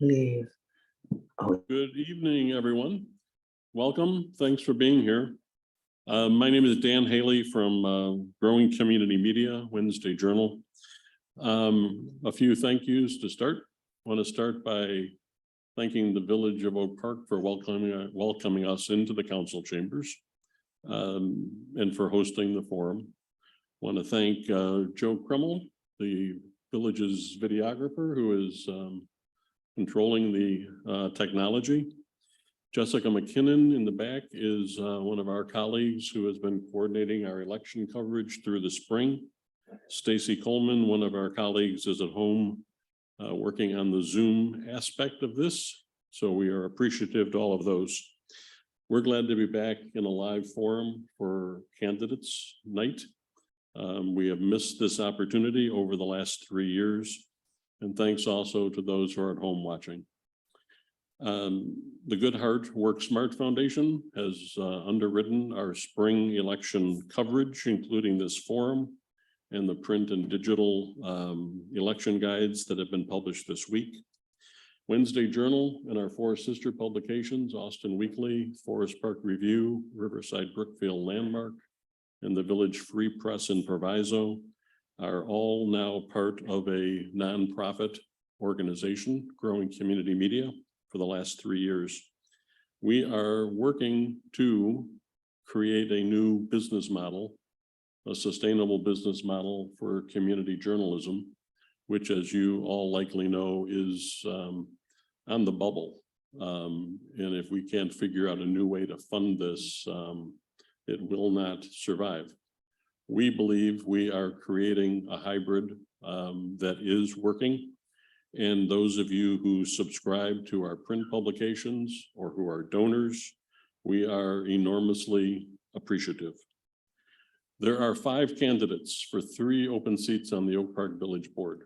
leave. Oh, Good evening, everyone. Welcome. Thanks for being here. My name is Dan Haley from Growing Community Media, Wednesday Journal. A few thank yous to start. I want to start by thanking the Village of Oak Park for welcoming us into the council chambers and for hosting the forum. I want to thank Joe Kreml, the village's videographer, who is controlling the technology. Jessica McKinnon in the back is one of our colleagues who has been coordinating our election coverage through the spring. Stacy Coleman, one of our colleagues, is at home working on the Zoom aspect of this. So we are appreciative to all of those. We're glad to be back in a live forum for candidates night. We have missed this opportunity over the last 3 years. And thanks also to those who are at home watching. The Good Heart Work Smart Foundation has underwritten our spring election coverage, including this forum and the print and digital election guides that have been published this week. Wednesday Journal and our 4 sister publications, Austin Weekly, Forest Park Review, Riverside Brookfield Landmark, and the Village Free Press in Proviso, are all now part of a nonprofit organization, Growing Community Media, for the last 3 years. We are working to create a new business model, a sustainable business model for community journalism, which, as you all likely know, is on the bubble. And if we can't figure out a new way to fund this, it will not survive. We believe we are creating a hybrid that is working. And those of you who subscribe to our print publications or who are donors, we are enormously appreciative. There are 5 candidates for 3 open seats on the Oak Park Village Board.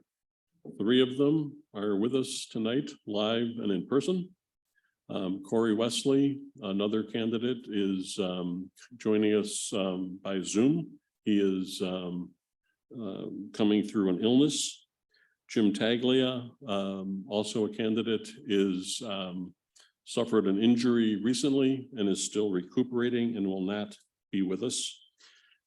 3 of them are with us tonight, live and in person. Corey Wesley, another candidate, is joining us by Zoom. He is coming through an illness. Jim Taglia, also a candidate, is suffered an injury recently and is still recuperating and will not be with us.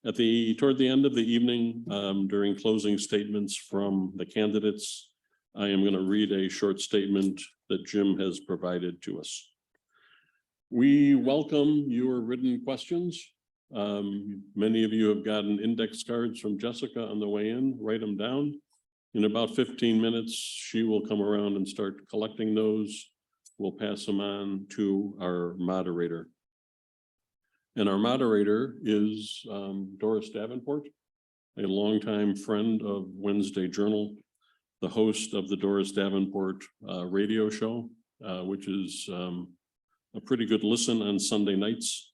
Toward the end of the evening, during closing statements from the candidates, I am going to read a short statement that Jim has provided to us. We welcome your written questions. Many of you have gotten index cards from Jessica on the way in. Write them down. In about 15 minutes, she will come around and start collecting those. We'll pass them on to our moderator. And our moderator is Doris Davenport, a longtime friend of Wednesday Journal, the host of the Doris Davenport radio show, which is a pretty good listen on Sunday nights,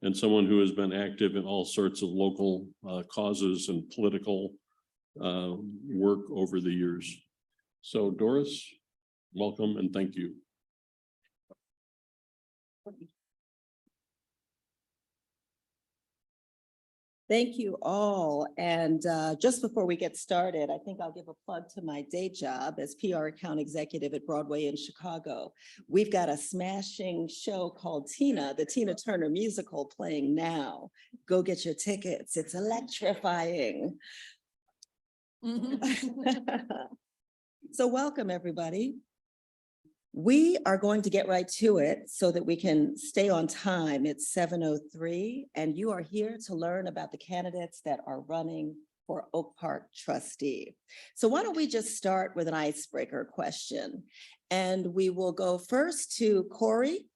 and someone who has been active in all sorts of local causes and political work over the years. So Doris, welcome and thank you. Thank you all. And just before we get started, I think I'll give a plug to my day job as PR account executive at Broadway in Chicago. We've got a smashing show called Tina, the Tina Turner musical, playing now. Go get your tickets. It's electrifying. So welcome, everybody. We are going to get right to it so that we can stay on time. It's 7:03, and you are here to learn about the candidates that are running for Oak Park trustee. So why don't we just start with an icebreaker question? And we will go first to Corey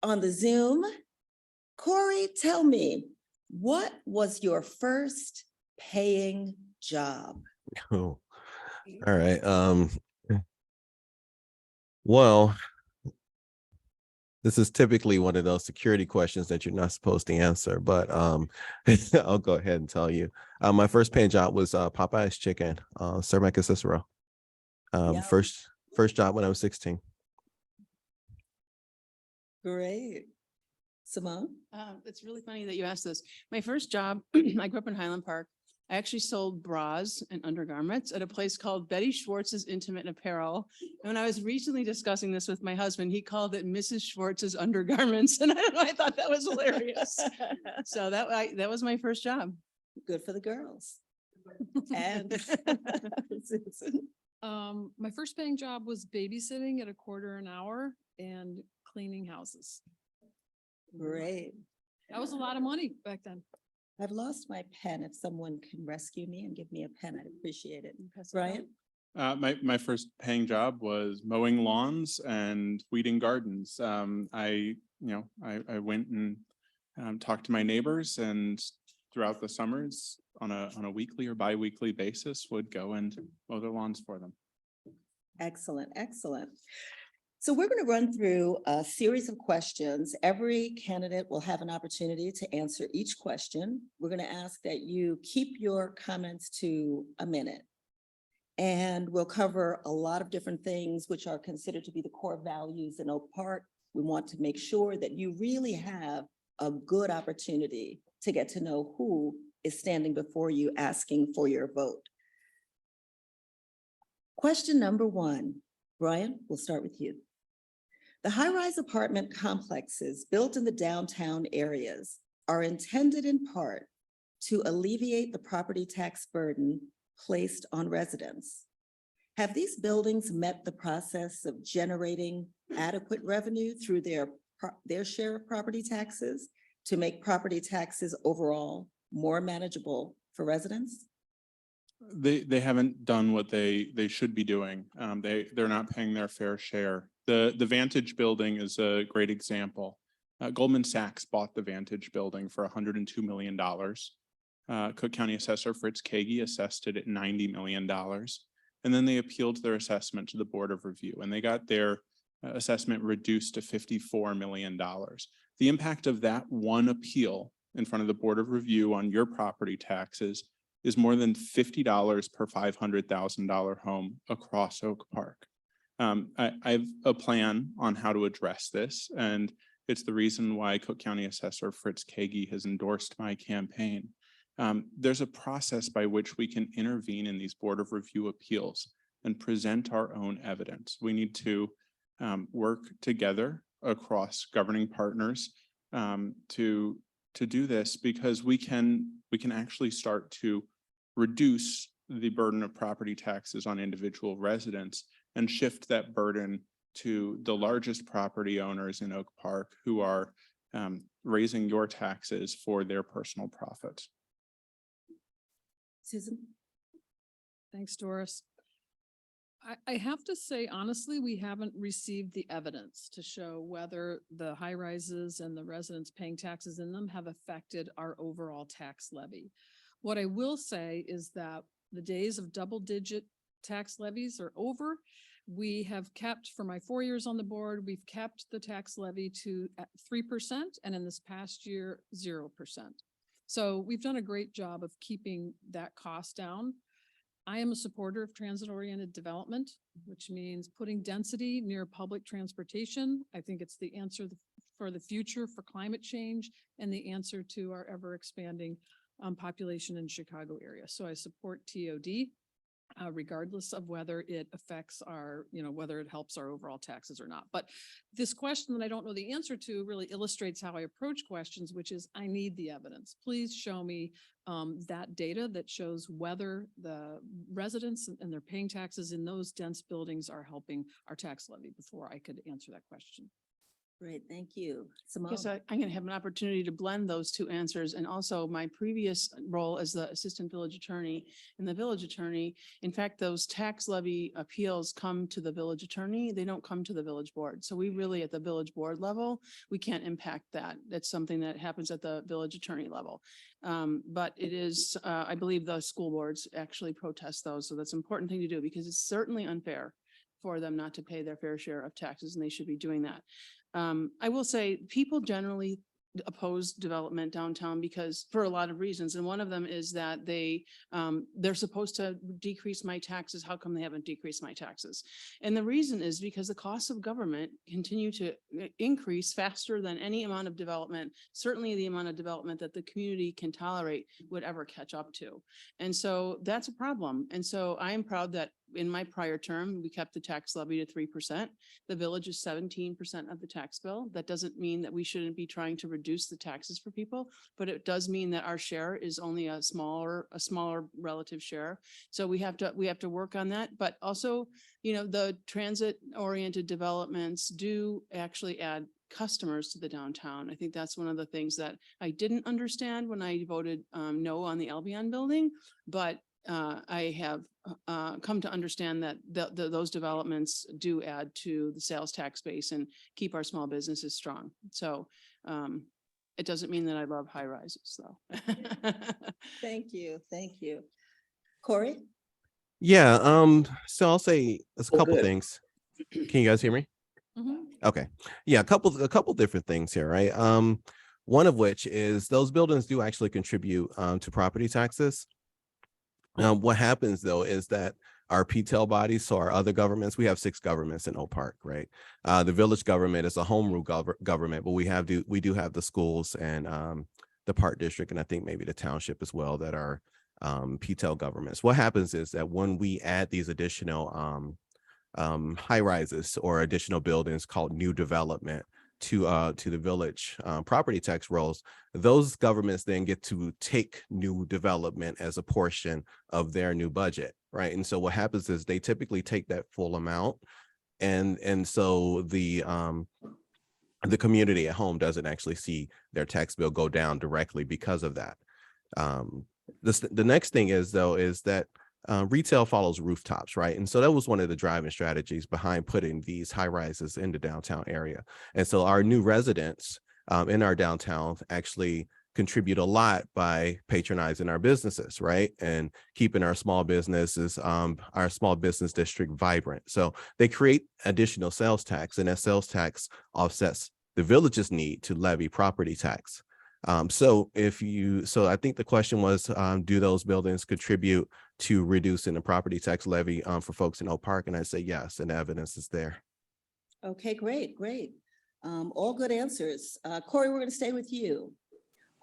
on the Zoom. Corey, tell me, what was your first paying job? Oh, all right. Well, this is typically one of those security questions that you're not supposed to answer, but I'll go ahead and tell you. My first paying job was Popeye's Chicken, Cermak Cicero. Yep. First job when I was 16. Great. Simone? It's really funny that you asked this. My first job, I grew up in Highland Park. I actually sold bras and undergarments at a place called Betty Schwartz's Intimate Apparel. And when I was recently discussing this with my husband, he called it Mrs. Schwartz's Undergarments. And I don't know, I thought that was hilarious. So that was my first job. Good for the girls. And Susan? My first paying job was babysitting at $1/4 an hour and cleaning houses. Great. That was a lot of money back then. I've lost my pen. If someone can rescue me and give me a pen, I'd appreciate it. Pass it down. Brian? My first paying job was mowing lawns and weeding gardens. I went and talked to my neighbors, and throughout the summers on a weekly or bi-weekly basis would go and mow their lawns for them. Excellent, excellent. So we're going to run through a series of questions. Every candidate will have an opportunity to answer each question. We're going to ask that you keep your comments to a minute. And we'll cover a lot of different things which are considered to be the core values in Oak Park. We want to make sure that you really have a good opportunity to get to know who is standing before you asking for your vote. Question number 1. Brian, we'll start with you. The high-rise apartment complexes built in the downtown areas are intended in part to alleviate the property tax burden placed on residents. Have these buildings met the process of generating adequate revenue through their share of property taxes to make property taxes overall more manageable for residents? They haven't done what they should be doing. They're not paying their fair share. The Vantage building is a great example. Goldman Sachs bought the Vantage building for $102 million. Cook County Assessor Fritz Kagi assessed it at $90 million. And then they appealed their assessment to the Board of Review, and they got their assessment reduced to $54 million. The impact of that one appeal in front of the Board of Review on your property taxes is more than $50 per $500,000 home across Oak Park. I have a plan on how to address this, and it's the reason why Cook County Assessor Fritz Kagi has endorsed my campaign. There's a process by which we can intervene in these Board of Review appeals and present our own evidence. We need to work together across governing partners to do this, because we can actually start to reduce the burden of property taxes on individual residents and shift that burden to the largest property owners in Oak Park, who are raising your taxes for their personal profits. Susan? Thanks, Doris. I have to say, honestly, we haven't received the evidence to show whether the high rises and the residents paying taxes in them have affected our overall tax levy. What I will say is that the days of double-digit tax levies are over. We have kept, for my 4 years on the board, we've kept the tax levy to 3%, and in this past year, 0%. So we've done a great job of keeping that cost down. I am a supporter of transit-oriented development, which means putting density near public transportation. I think it's the answer for the future for climate change and the answer to our ever-expanding population in Chicago area. So I support TOD. Regardless of whether it affects our, whether it helps our overall taxes or not. But this question that I don't know the answer to really illustrates how I approach questions, which is I need the evidence. Please show me that data that shows whether the residents and their paying taxes in those dense buildings are helping our tax levy before I could answer that question. Great, thank you. Simone? Yes, I'm going to have an opportunity to blend those two answers, and also my previous role as the assistant village attorney and the village attorney. In fact, those tax levy appeals come to the village attorney. They don't come to the village board. So we really, at the village board level, we can't impact that. That's something that happens at the village attorney level. But it is, I believe the school boards actually protest those. So that's an important thing to do, because it's certainly unfair for them not to pay their fair share of taxes, and they should be doing that. I will say people generally oppose development downtown because for a lot of reasons. And one of them is that they're supposed to decrease my taxes. How come they haven't decreased my taxes? And the reason is because the costs of government continue to increase faster than any amount of development, certainly the amount of development that the community can tolerate would ever catch up to. And so that's a problem. And so I am proud that in my prior term, we kept the tax levy to 3%. The village is 17% of the tax bill. That doesn't mean that we shouldn't be trying to reduce the taxes for people, but it does mean that our share is only a smaller relative share. So we have to work on that. But also, the transit oriented developments do actually add customers to the downtown. I think that's one of the things that I didn't understand when I voted no on the Albion building, but I have come to understand that those developments do add to the sales tax base and keep our small businesses strong. So it doesn't mean that I love high rises though. Thank you. Thank you. Corey? Yeah, so I'll say a Oh, couple good. things. Can you guys hear me? Mhm. Okay. Yeah, a couple different things here, right? One of which is those buildings do actually contribute to property taxes. What happens though is that our PTEL bodies, so our other governments, we have 6 governments in Oak Park, right? The village government is a home rule government, but we do have the schools and the park district, and I think maybe the township as well that are PTEL governments. What happens is that when we add these additional high rises or additional buildings called new development to the village property tax rolls, those governments then get to take new development as a portion of their new budget, right? And so what happens is they typically take that full amount, and so the community at home doesn't actually see their tax bill go down directly because of that. The next thing is that retail follows rooftops, right? And so that was one of the driving strategies behind putting these high rises in the downtown area. And so our new residents in our downtown actually contribute a lot by patronizing our businesses, right? And keeping our small businesses, our small business district vibrant. So they create additional sales tax, and that sales tax offsets the village's need to levy property tax. So I think the question was, do those buildings contribute to reducing the property tax levy for folks in Oak Park? And I say yes, and the evidence is there. Okay, great. All good answers. Corey, we're going to stay with you.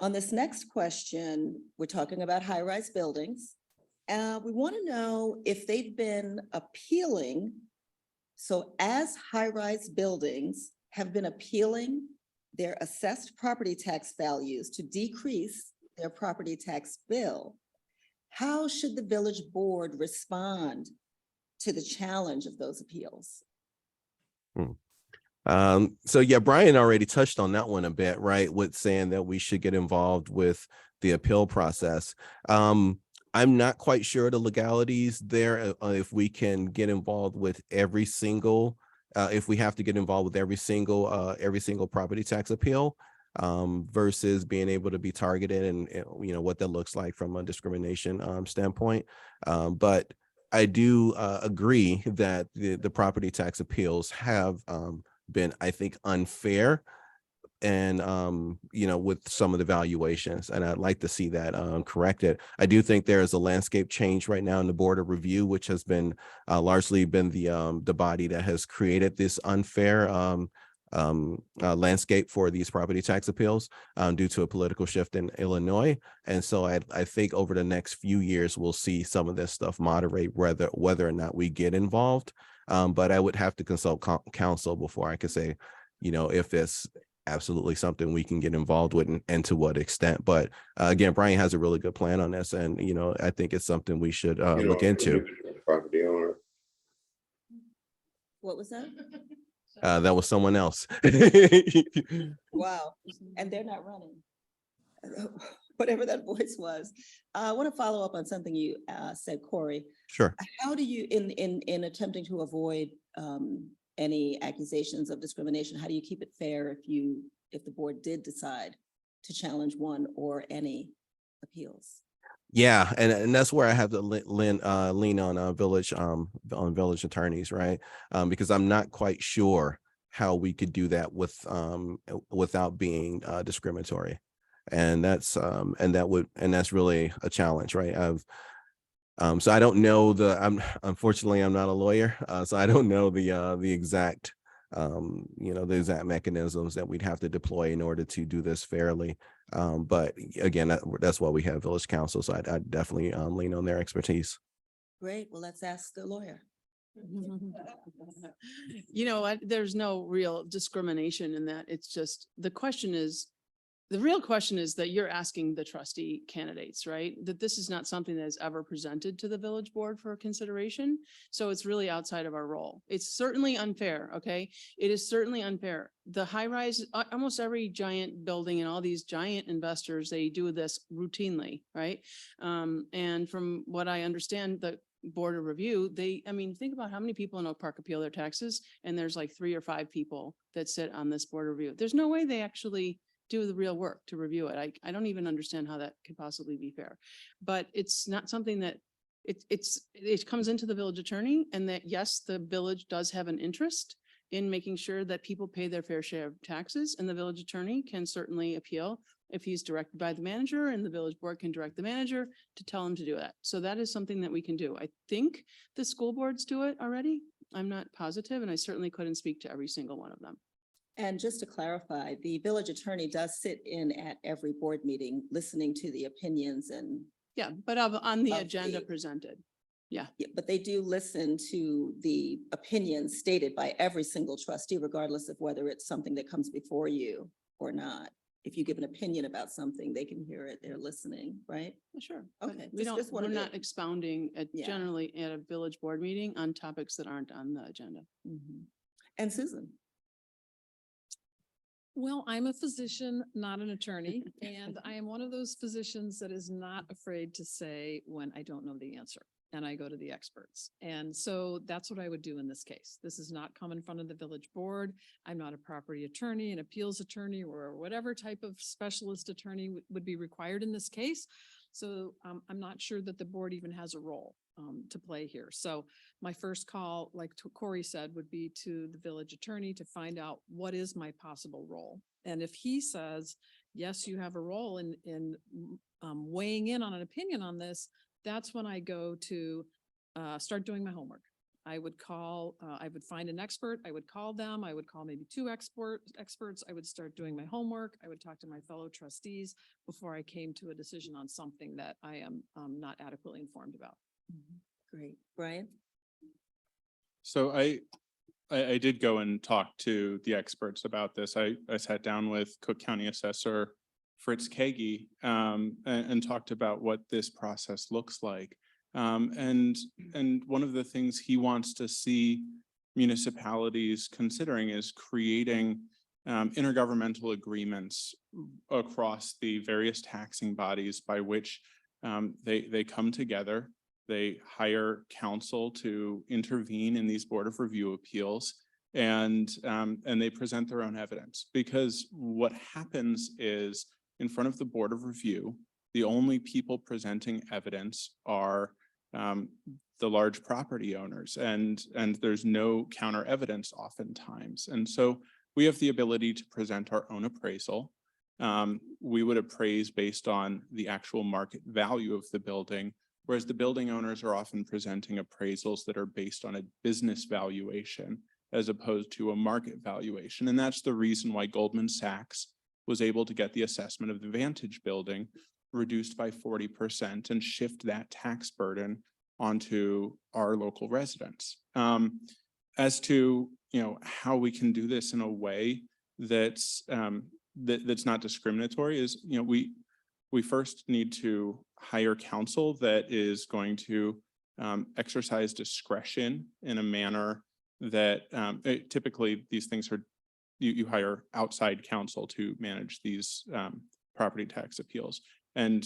On this next question, we're talking about high-rise buildings. We want to know if they've been appealing. So as high-rise buildings have been appealing their assessed property tax values to decrease their property tax bill, how should the village board respond to the challenge of those appeals? So yeah, Brian already touched on that one a bit, right? With saying that we should get involved with the appeal process. I'm not quite sure the legalities there, if we can get involved with every single, if we have to get involved with every single property tax appeal, versus being able to be targeted and what that looks like from a discrimination standpoint. But I do agree that the property tax appeals have been, I think, unfair and with some of the valuations, and I'd like to see that corrected. I do think there is a landscape change right now in the Board of Review, which has been largely been the body that has created this unfair landscape for these property tax appeals due to a political shift in Illinois. And so I think over the next few years, we'll see some of this stuff moderate, whether or not we get involved. But I would have to consult counsel before I could say, if it's absolutely something we can get involved with and to what extent. But again, Brian has a really good plan on this, and I think it's something we should look into. Property owner. What was that? That was someone else. Wow, and they're not running. Whatever that voice was. I want to follow up on something you said, Corey. Sure. How do you, in attempting to avoid any accusations of discrimination, how do you keep it fair if the board did decide to challenge one or any appeals? Yeah, and that's where I have to lean on village attorneys, right? Because I'm not quite sure how we could do that without being discriminatory. And that's really a challenge, right? So I don't know unfortunately I'm not a lawyer, so I don't know the exact the exact mechanisms that we'd have to deploy in order to do this fairly. But again, that's why we have village council. So I'd definitely lean on their expertise. Great. Well, let's ask the lawyer. You know what? There's no real discrimination in that. It's just, the real question is that you're asking the trustee candidates, right? That this is not something that is ever presented to the village board for consideration. So it's really outside of our role. It's certainly unfair, okay? It is certainly unfair. The high rise, almost every giant building and all these giant investors, they do this routinely, right? And from what I understand, the board of review, think about how many people in Oak Park appeal their taxes, and there's like 3 or 5 people that sit on this board of review. There's no way they actually do the real work to review it. I don't even understand how that could possibly be fair. But it's not something that it comes into the village attorney, and that, yes, the village does have an interest in making sure that people pay their fair share of taxes, and the village attorney can certainly appeal if he's directed by the manager, and the village board can direct the manager to tell him to do that. So that is something that we can do. I think the school boards do it already. I'm not positive, and I certainly couldn't speak to every single one of them. And just to clarify, the village attorney does sit in at every board meeting, listening to the opinions and, Yeah, but on the Of agenda the- presented. yeah, but they do listen to the opinions stated by every single trustee, regardless of whether it's something that comes before you or not. If you give an opinion about something, they can hear it. They're listening, right? Sure. but Okay, We just we're wanted not to- expounding Yeah. generally at a village board meeting on topics that aren't on the agenda. Mhm. And Susan? Well, I'm a physician, not an attorney, and I am one of those physicians that is not afraid to say when I don't know the answer, and I go to the experts. And so that's what I would do in this case. This is not come in front of the village board. I'm not a property attorney, an appeals attorney, or whatever type of specialist attorney would be required in this case. So I'm not sure that the board even has a role to play here. So my first call, like Corey said, would be to the village attorney to find out what is my possible role. And if he says, yes, you have a role in weighing in on an opinion on this, that's when I go to start doing my homework. I would find an expert, I would call them, I would call maybe 2 experts, I would start doing my homework, I would talk to my fellow trustees before I came to a decision on something that I am not adequately informed about. Great. Brian? So I did go and talk to the experts about this. I sat down with Cook County Assessor Fritz Kagi and talked about what this process looks like. And one of the things he wants to see municipalities considering is creating intergovernmental agreements across the various taxing bodies by which they come together. They hire counsel to intervene in these board of review appeals, and they present their own evidence. Because what happens is, in front of the board of review, the only people presenting evidence are the large property owners, and there's no counter evidence oftentimes. And so we have the ability to present our own appraisal. We would appraise based on the actual market value of the building, whereas the building owners are often presenting appraisals that are based on a business valuation as opposed to a market valuation. And that's the reason why Goldman Sachs was able to get the assessment of the Vantage building reduced by 40% and shift that tax burden onto our local residents. As to how we can do this in a way that's not discriminatory is we first need to hire counsel that is going to exercise discretion in a manner that typically these things are, you hire outside counsel to manage these property tax appeals, and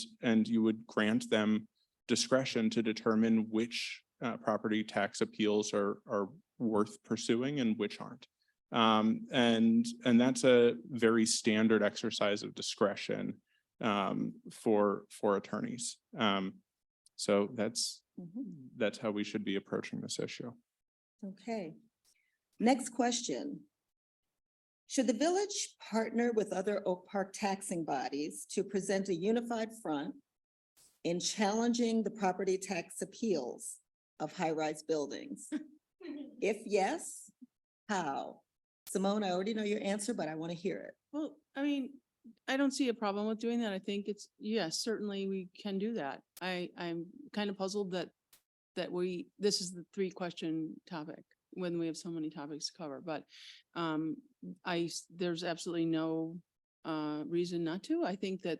you would grant them discretion to determine which property tax appeals are worth pursuing and which aren't. And that's a very standard exercise of discretion for attorneys. So that's how we should be approaching this issue. Okay. Next question. Should the village partner with other Oak Park taxing bodies to present a unified front in challenging the property tax appeals of high-rise buildings? If yes, how? Simone, I already know your answer, but I want to hear it. Well, I mean, I don't see a problem with doing that. I think it's, yes, certainly we can do that. I'm kind of puzzled that this is the 3-question topic when we have so many topics to cover, but there's absolutely no reason not to. I think that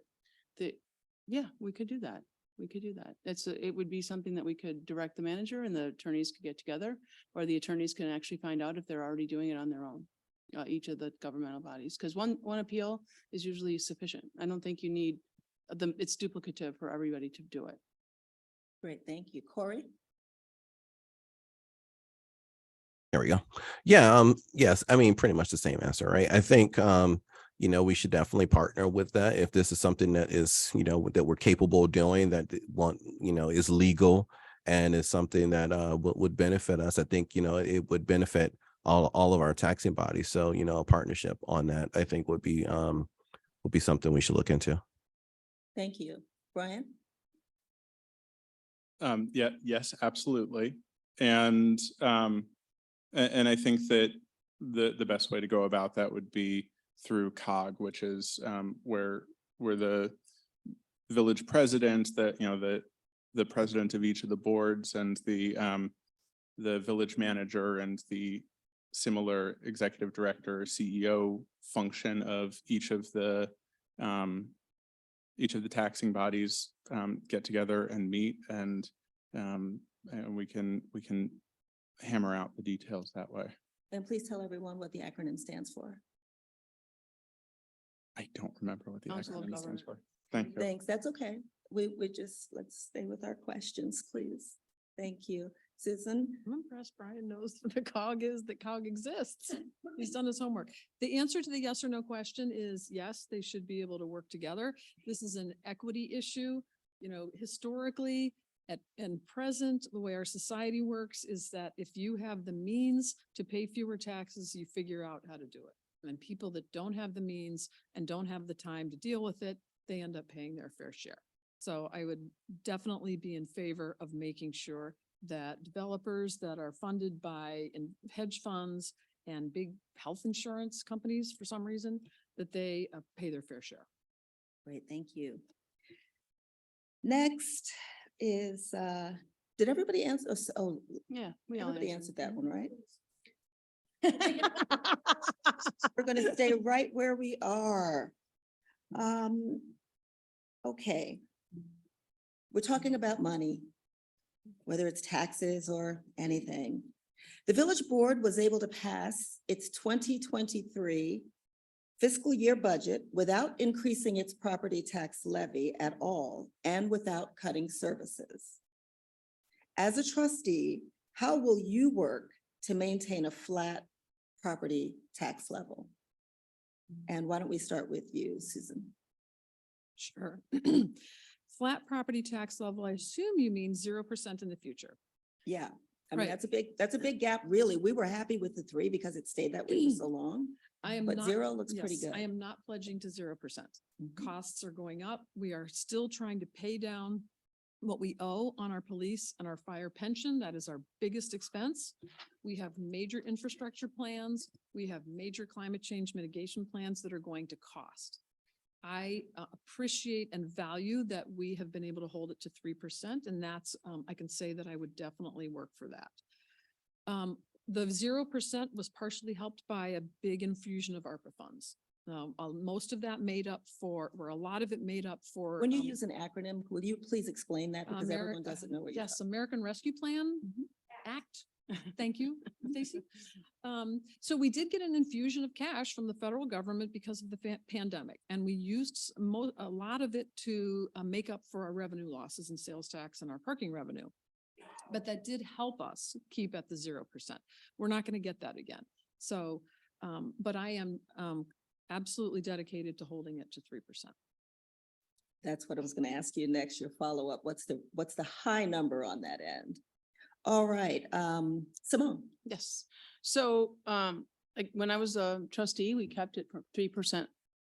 yeah, we could do that. We could do that. It would be something that we could direct the manager and the attorneys could get together, or the attorneys can actually find out if they're already doing it on their own. Each of the governmental bodies, because one appeal is usually sufficient. I don't think you need it's duplicative for everybody to do it. Great, thank you. Corey? There we go. Yeah, yes, I mean, pretty much the same answer, right? I think, we should definitely partner with that. If this is something that is, that we're capable of doing, that is legal and is something that would benefit us. I think, it would benefit all of our taxing bodies. So, a partnership on that, I think would be something we should look into. Thank you. Brian? Yeah, yes, absolutely. And I think that the best way to go about that would be through COG, which is where the village president, the president of each of the boards, and the village manager and the similar executive director, CEO function of each of the taxing bodies get together and meet, and we can hammer out the details that way. And please tell everyone what the acronym stands for. I don't remember what the Council of acronym stands Government. for. Thank you. Thanks, that's okay. Let's stay with our questions, please. Thank you. Susan? I'm impressed Brian knows what the COG exists. He's done his homework. The answer to the yes or no question is yes, they should be able to work together. This is an equity issue. Historically and present, the way our society works is that if you have the means to pay fewer taxes, you figure out how to do it. And people that don't have the means and don't have the time to deal with it, they end up paying their fair share. So I would definitely be in favor of making sure that developers that are funded by hedge funds and big health insurance companies, for some reason, that they pay their fair share. Great, thank you. Next is, did everybody answer? Oh, Yeah, we all everybody answered. answered that one, right? We're going to stay right where we are. Okay. We're talking about money, whether it's taxes or anything. The village board was able to pass its 2023 fiscal year budget without increasing its property tax levy at all and without cutting services. As a trustee, how will you work to maintain a flat property tax level? And why don't we start with you, Susan? Sure. Flat property tax level, I assume you mean 0% in the future. Yeah, I mean, Right. that's a big gap, really. We were happy with the 3 because it stayed that way for so long. I am But not. 0 looks pretty Yes, good. I am not pledging to 0%. Mhm. Costs are going up. We are still trying to pay down what we owe on our police and our fire pension. That is our biggest expense. We have major infrastructure plans. We have major climate change mitigation plans that are going to cost. I appreciate and value that we have been able to hold it to 3%. And that's, I can say that I would definitely work for that. The 0% was partially helped by a big infusion of ARPA funds. Most of that made up for, or a lot of it made up for. When you use an acronym, will you please explain that? Because Ameri- everyone doesn't know what you're Yes, talking American Rescue Plan Act. Thank you, Stacy. So we did get an infusion of cash from the federal government because of the pandemic, and we used a lot of it to make up for our revenue losses in sales tax and our parking revenue. But that did help us keep at the 0%. We're not going to get that again. So, but I am absolutely dedicated to holding it to 3%. That's what I was going to ask you next, your follow-up. What's the high number on that end? All right, Simone. Yes. So like when I was a trustee, we kept it for 3%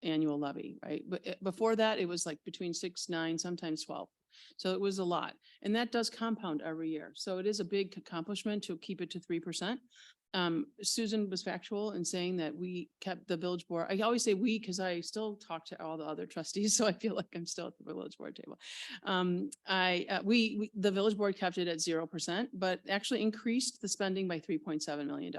annual levy, right? But before that, it was like between 6, 9, sometimes 12. So it was a lot. And that does compound every year. So it is a big accomplishment to keep it to 3%. Susan was factual in saying that we kept the village board. I always say we because I still talk to all the other trustees, so I feel like I'm still at the village board table. The village board kept it at 0%, but actually increased the spending by $3.7 million.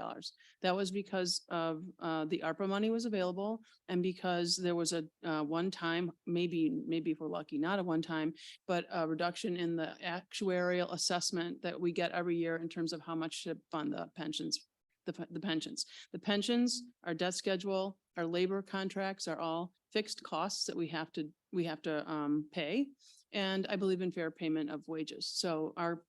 That was because of the ARPA money was available and because there was a one-time, maybe if we're lucky, not a one-time, but a reduction in the actuarial assessment that we get every year in terms of how much to fund the pensions. The pensions. The pensions, our debt schedule, our labor contracts are all fixed costs that we have to pay. And I believe in fair payment of wages. So our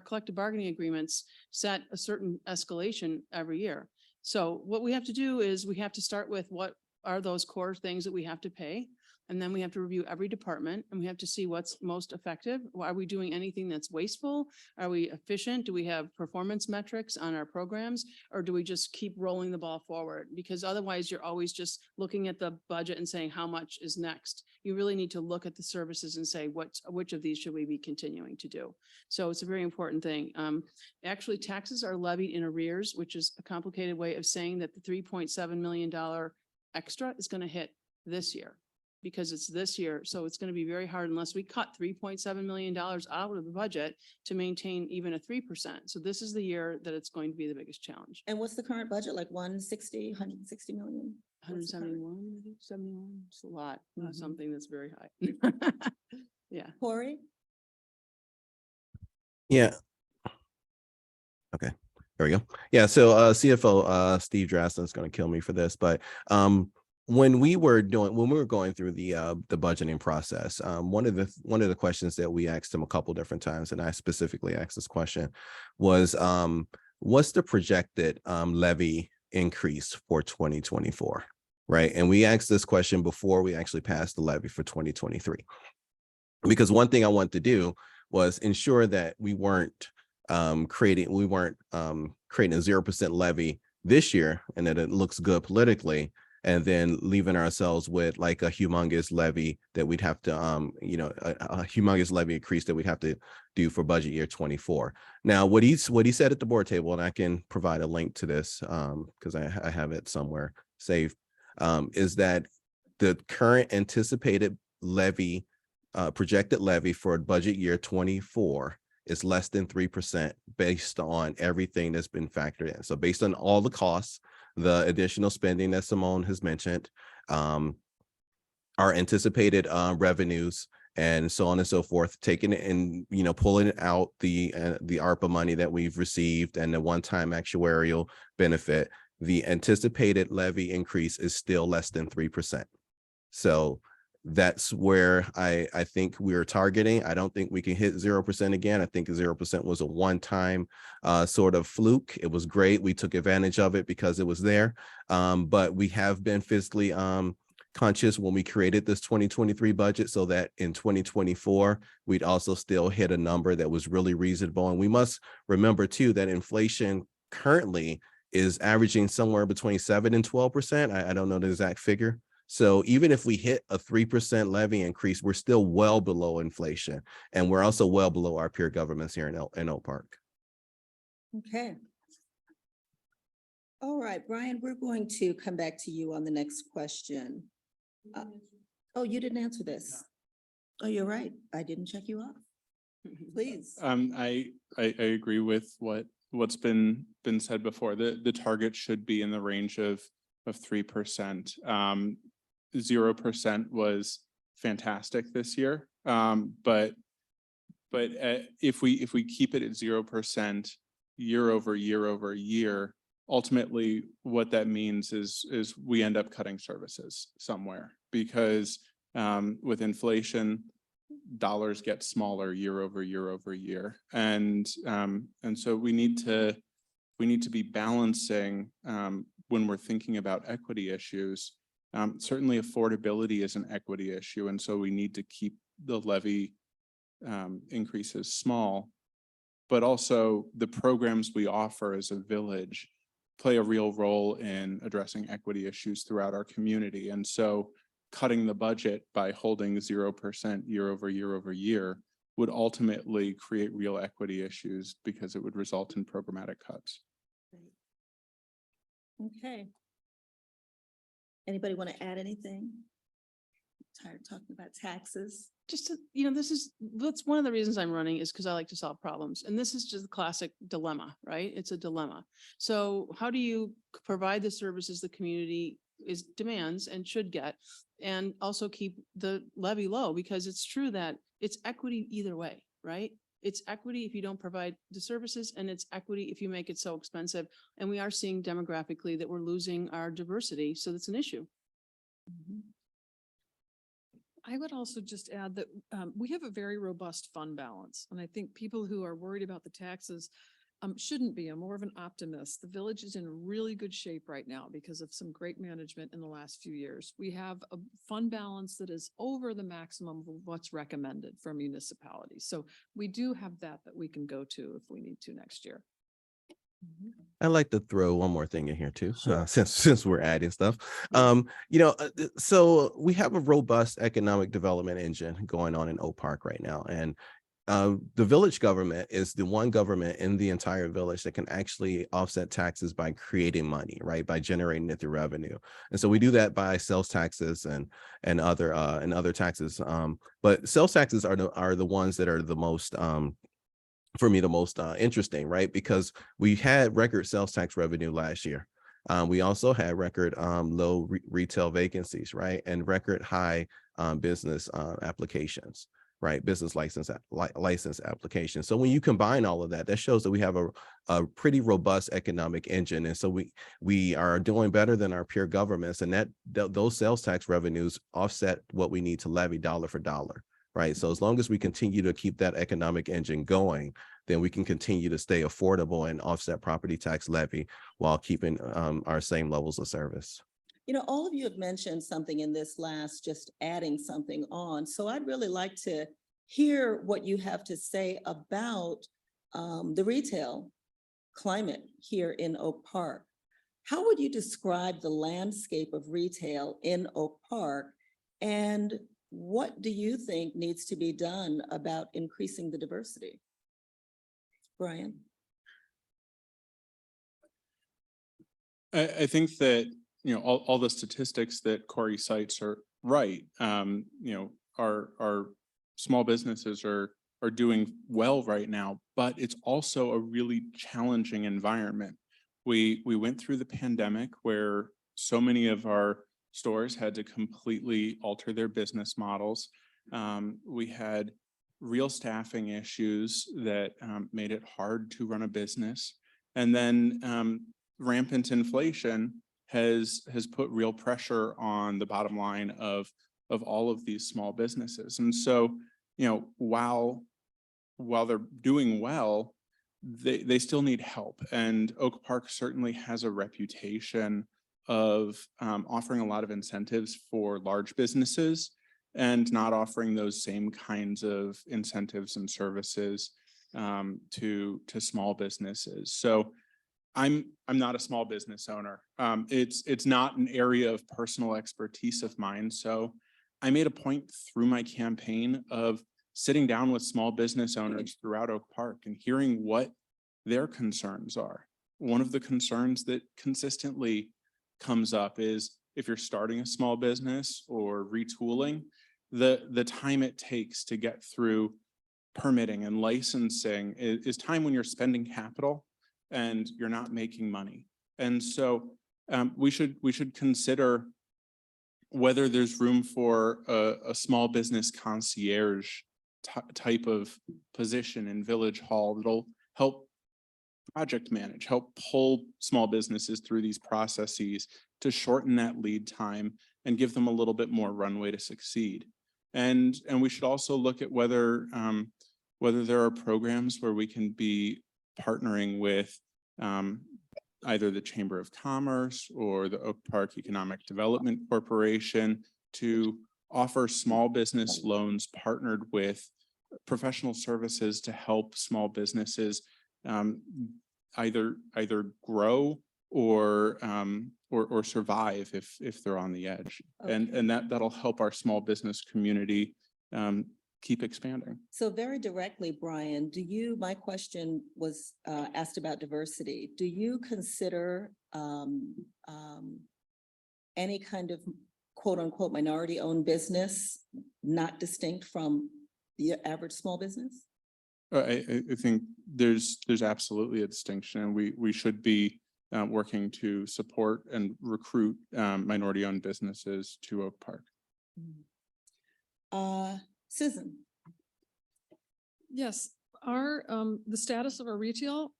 collective bargaining agreements set a certain escalation every year. So what we have to do is we have to start with what are those core things that we have to pay. And then we have to review every department and we have to see what's most effective. Are we doing anything that's wasteful? Are we efficient? Do we have performance metrics on our programs? Or do we just keep rolling the ball forward? Because otherwise you're always just looking at the budget and saying how much is next. You really need to look at the services and say which of these should we be continuing to do? So it's a very important thing. Actually, taxes are levied in arrears, which is a complicated way of saying that the $3.7 million extra is going to hit this year. Because it's this year. So it's going to be very hard unless we cut $3.7 million out of the budget to maintain even a 3%. So this is the year that it's going to be the biggest challenge. And what's the current budget? Like 160 million? What's the current? 171, 71, it's a lot, Mhm. something that's very high. Yeah. Corey? Yeah. Okay, there we go. Yeah, so CFO Steve Draston is going to kill me for this, but when we were going through the budgeting process, one of the questions that we asked him a couple different times, and I specifically asked this question, was what's the projected levy increase for 2024, right? And we asked this question before we actually passed the levy for 2023, because one thing I wanted to do was ensure that we weren't creating a 0% levy this year and that it looks good politically, and then leaving ourselves with like a humongous levy that we'd have to, a humongous levy increase that we'd have to do for budget year 24. Now, what he said at the board table, and I can provide a link to this because I have it somewhere saved, is that the current anticipated levy, projected levy for budget year 24 is less than 3% based on everything that's been factored in. So based on all the costs, the additional spending that Simone has mentioned, our anticipated revenues, and so on and so forth, taking it and pulling out the ARPA money that we've received and the one-time actuarial benefit, the anticipated levy increase is still less than 3%. So that's where I think we're targeting. I don't think we can hit 0% again. I think 0% was a one-time sort of fluke. It was great. We took advantage of it because it was there. But we have been fiscally conscious when we created this 2023 budget so that in 2024, we'd also still hit a number that was really reasonable. And we must remember too, that inflation currently is averaging somewhere between 7 and 12%. I don't know the exact figure. So even if we hit a 3% levy increase, we're still well below inflation. And we're also well below our peer governments here in Oak Park. Okay. All right, Brian, we're going to come back to you on the next question. Oh, you didn't answer this. Oh, you're right. I didn't check you off. Please. I agree with what's been said before. The target should be in the range of 3%. 0% was fantastic this year. But if we keep it at 0% year over year, ultimately what that means is we end up cutting services somewhere, because with inflation, dollars get smaller year over year. And so we need to be balancing when we're thinking about equity issues. Certainly affordability is an equity issue, and so we need to keep the levy increases small, but also the programs we offer as a village play a real role in addressing equity issues throughout our community. And so cutting the budget by holding 0% year over year over year would ultimately create real equity issues because it would result in programmatic cuts. Okay. Anybody want to add anything? Tired of talking about taxes. Just to, that's one of the reasons I'm running is because I like to solve problems. And this is just a classic dilemma, right? It's a dilemma. So how do you provide the services the community demands and should get, and also keep the levy low? Because it's true that it's equity either way, right? It's equity if you don't provide the services, and it's equity if you make it so expensive. And we are seeing demographically that we're losing our diversity. So that's an issue. I would also just add that we have a very robust fund balance. And I think people who are worried about the taxes shouldn't be. I'm more of an optimist. The village is in really good shape right now because of some great management in the last few years. We have a fund balance that is over the maximum of what's recommended for municipalities. So we do have that we can go to if we need to next year. I'd like to throw one more thing in here too, Sure. since we're adding stuff. So we have a robust economic development engine going on in Oak Park right now, and the village government is the one government in the entire village that can actually offset taxes by creating money, right? By generating it through revenue. And so we do that by sales taxes and other taxes. But sales taxes are the ones that are the most for me, the most interesting, right? Because we had record sales tax revenue last year. We also had record low retail vacancies, right? And record high business applications, right? Business license applications. So when you combine all of that, that shows that we have a pretty robust economic engine. And so we are doing better than our peer governments, and those sales tax revenues offset what we need to levy dollar for dollar. Right. So as long as we continue to keep that economic engine going, then we can continue to stay affordable and offset property tax levy while keeping our same levels of service. All of you have mentioned something in this last, just adding something on. So I'd really like to hear what you have to say about the retail climate here in Oak Park. How would you describe the landscape of retail in Oak Park, and what do you think needs to be done about increasing the diversity? Brian? I think that, all the statistics that Corey cites are right. Our small businesses are doing well right now, but it's also a really challenging environment. We went through the pandemic where so many of our stores had to completely alter their business models. We had real staffing issues that made it hard to run a business. And then rampant inflation has put real pressure on the bottom line of all of these small businesses. And so, while they're doing well, they still need help. And Oak Park certainly has a reputation of offering a lot of incentives for large businesses and not offering those same kinds of incentives and services to small businesses. So I'm not a small business owner. It's not an area of personal expertise of mine. So I made a point through my campaign of sitting down with small business owners throughout Oak Park and hearing what their concerns are. One of the concerns that consistently comes up is if you're starting a small business or retooling, the time it takes to get through permitting and licensing is time when you're spending capital and you're not making money. And so we should consider whether there's room for a small business concierge type of position in Village Hall that'll help project manage, help pull small businesses through these processes to shorten that lead time and give them a little bit more runway to succeed. And we should also look at whether there are programs where we can be partnering with either the Chamber of Commerce or the Oak Park Economic Development Corporation to offer small business loans partnered with professional services to help small businesses either grow or survive if they're on the edge. And that'll help our small business community keep expanding. So very directly, Brian, my question was asked about diversity. Do you consider any kind of quote unquote minority owned business not distinct from the average small business? I think there's absolutely a distinction, and we should be working to support and recruit minority-owned businesses to Oak Park. Susan? Yes, the status of our retail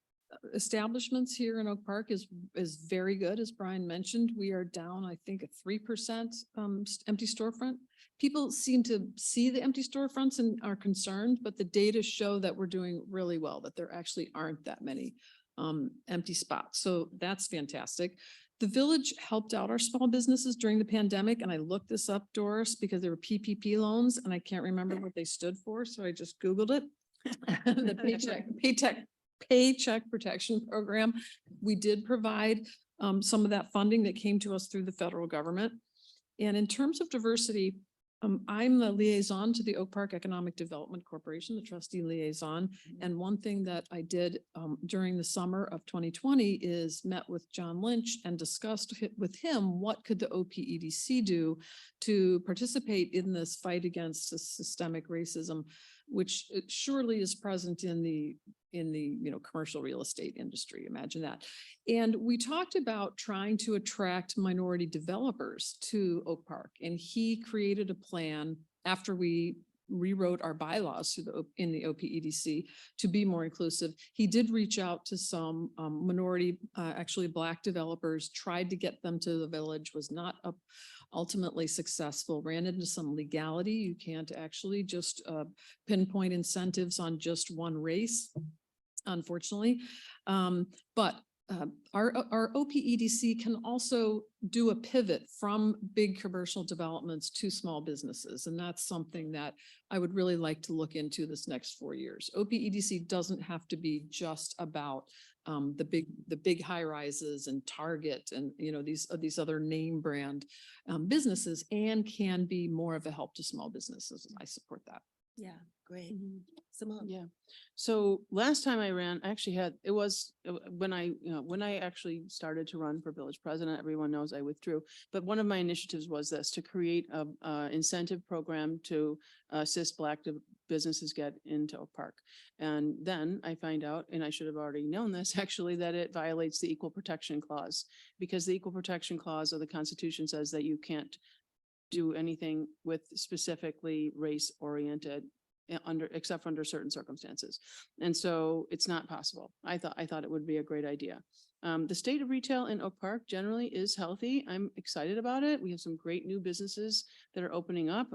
establishments here in Oak Park is very good. As Brian mentioned, we are down, I think, a 3% empty storefront. People seem to see the empty storefronts and are concerned, but the data show that we're doing really well, that there actually aren't that many empty spots. So that's fantastic. The village helped out our small businesses during the pandemic, and I looked this up, Doris, because there were PPP loans and I can't remember what they stood for, so I just Googled it. The Paycheck Protection Program. We did provide some of that funding that came to us through the federal government. And in terms of diversity, I'm the liaison to the Oak Park Economic Development Corporation, the trustee liaison. And one thing that I did during the summer of 2020 is met with John Lynch and discussed with him what could the OPEDC do to participate in this fight against systemic racism, which surely is present in the commercial real estate industry. Imagine that. And we talked about trying to attract minority developers to Oak Park. And he created a plan after we rewrote our bylaws in the OPEDC to be more inclusive. He did reach out to some minority, actually Black developers, tried to get them to the village, was not ultimately successful, ran into some legality. You can't actually just pinpoint incentives on just one race, unfortunately. But our OPEDC can also do a pivot from big commercial developments to small businesses. And that's something that I would really like to look into this next 4 years. OPEDC doesn't have to be just about the big high rises and Target and these other name brand businesses, and can be more of a help to small businesses. And I support that. Yeah, great. Simone? Yeah. So last time I ran, I actually when I actually started to run for village president, everyone knows I withdrew. But one of my initiatives was this, to create a incentive program to assist Black businesses get into Oak Park. And then I find out, and I should have already known this actually, that it violates the Equal Protection Clause, because the Equal Protection Clause of the Constitution says that you can't do anything with specifically race oriented except under certain circumstances. And so it's not possible. I thought it would be a great idea. The state of retail in Oak Park generally is healthy. I'm excited about it. We have some great new businesses that are opening up.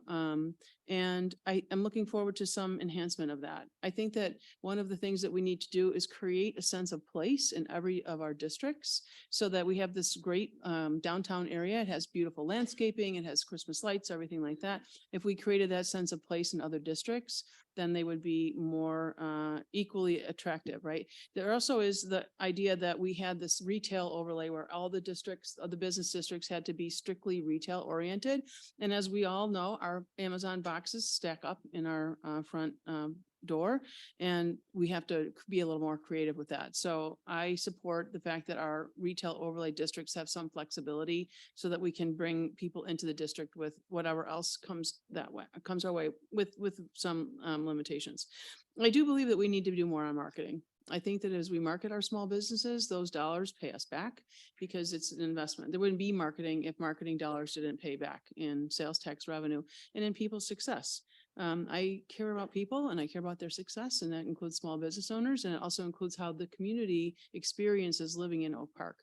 And I'm looking forward to some enhancement of that. I think that one of the things that we need to do is create a sense of place in every of our districts so that we have this great downtown area. It has beautiful landscaping, it has Christmas lights, everything like that. If we created that sense of place in other districts, then they would be more equally attractive, right? There also is the idea that we had this retail overlay where all the districts, the business districts had to be strictly retail oriented. And as we all know, our Amazon boxes stack up in our front door, and we have to be a little more creative with that. So I support the fact that our retail overlay districts have some flexibility so that we can bring people into the district with whatever else comes our way with some limitations. I do believe that we need to do more on marketing. I think that as we market our small businesses, those dollars pay us back because it's an investment. There wouldn't be marketing if marketing dollars didn't pay back in sales tax revenue and in people's success. I care about people and I care about their success, and that includes small business owners, and it also includes how the community experiences living in Oak Park.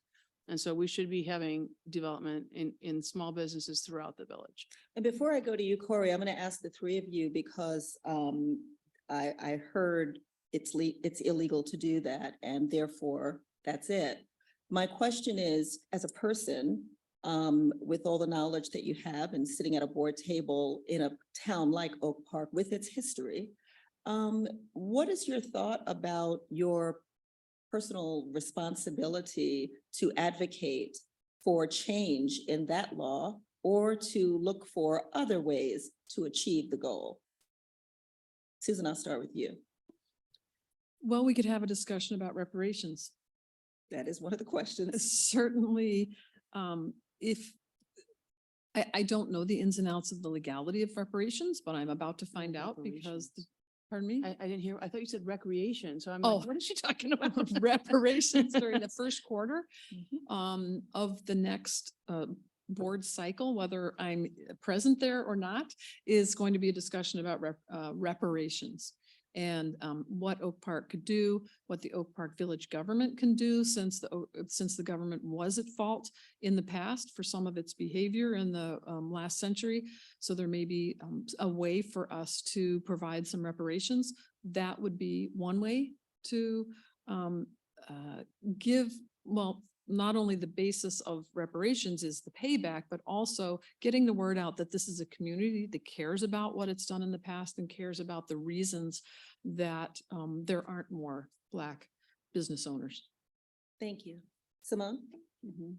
And so we should be having development in small businesses throughout the village. And before I go to you, Corey, I'm going to ask the three of you because I heard it's illegal to do that, and therefore that's it. My question is, as a person, with all the knowledge that you have and sitting at a board table in a town like Oak Park with its history, what is your thought about your personal responsibility to advocate for change in that law or to look for other ways to achieve the goal? Susan, I'll start with you. Well, we could have a discussion about reparations. That is one of the questions. Certainly, if, I don't know the ins and outs of the legality of reparations, but I'm about to find out because, pardon me? I didn't hear, I thought you said recreation. So I'm Oh. like, what is she talking about? Reparations during the first quarter Mhm. of the next board cycle, whether I'm present there or not, is going to be a discussion about reparations. And what Oak Park could do, what the Oak Park Village government can do, since the government was at fault in the past for some of its behavior in the last century. So there may be a way for us to provide some reparations. That would be one way to give, well, not only the basis of reparations is the payback, but also getting the word out that this is a community that cares about what it's done in the past and cares about the reasons that there aren't more Black business owners. Thank you. Simone? Mhm.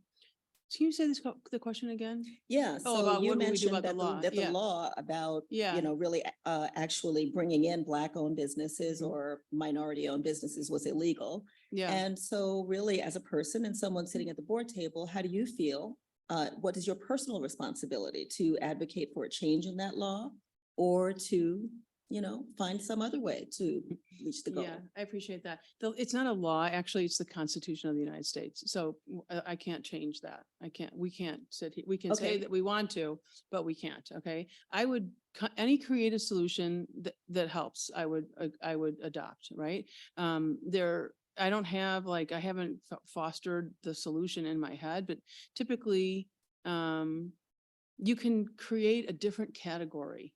Can you say this, the question again? Yeah, Oh, so about you what would we do mentioned about the that law? that the Yeah. law about, Yeah. really actually bringing in Black-owned businesses Mhm. or minority-owned businesses was illegal. Yeah. And so really, as a person and someone sitting at the board table, how do you feel? What is your personal responsibility to advocate for a change in that law or to, find some other way to reach the goal? Yeah, I appreciate that. Though it's not a law, actually, it's the Constitution of the United States. So I can't change that. We can't sit here. We can say Okay. that we want to, but we can't, okay? I would, any creative solution that helps, I would adopt, right? I don't have I haven't fostered the solution in my head, but typically, you can create a different category.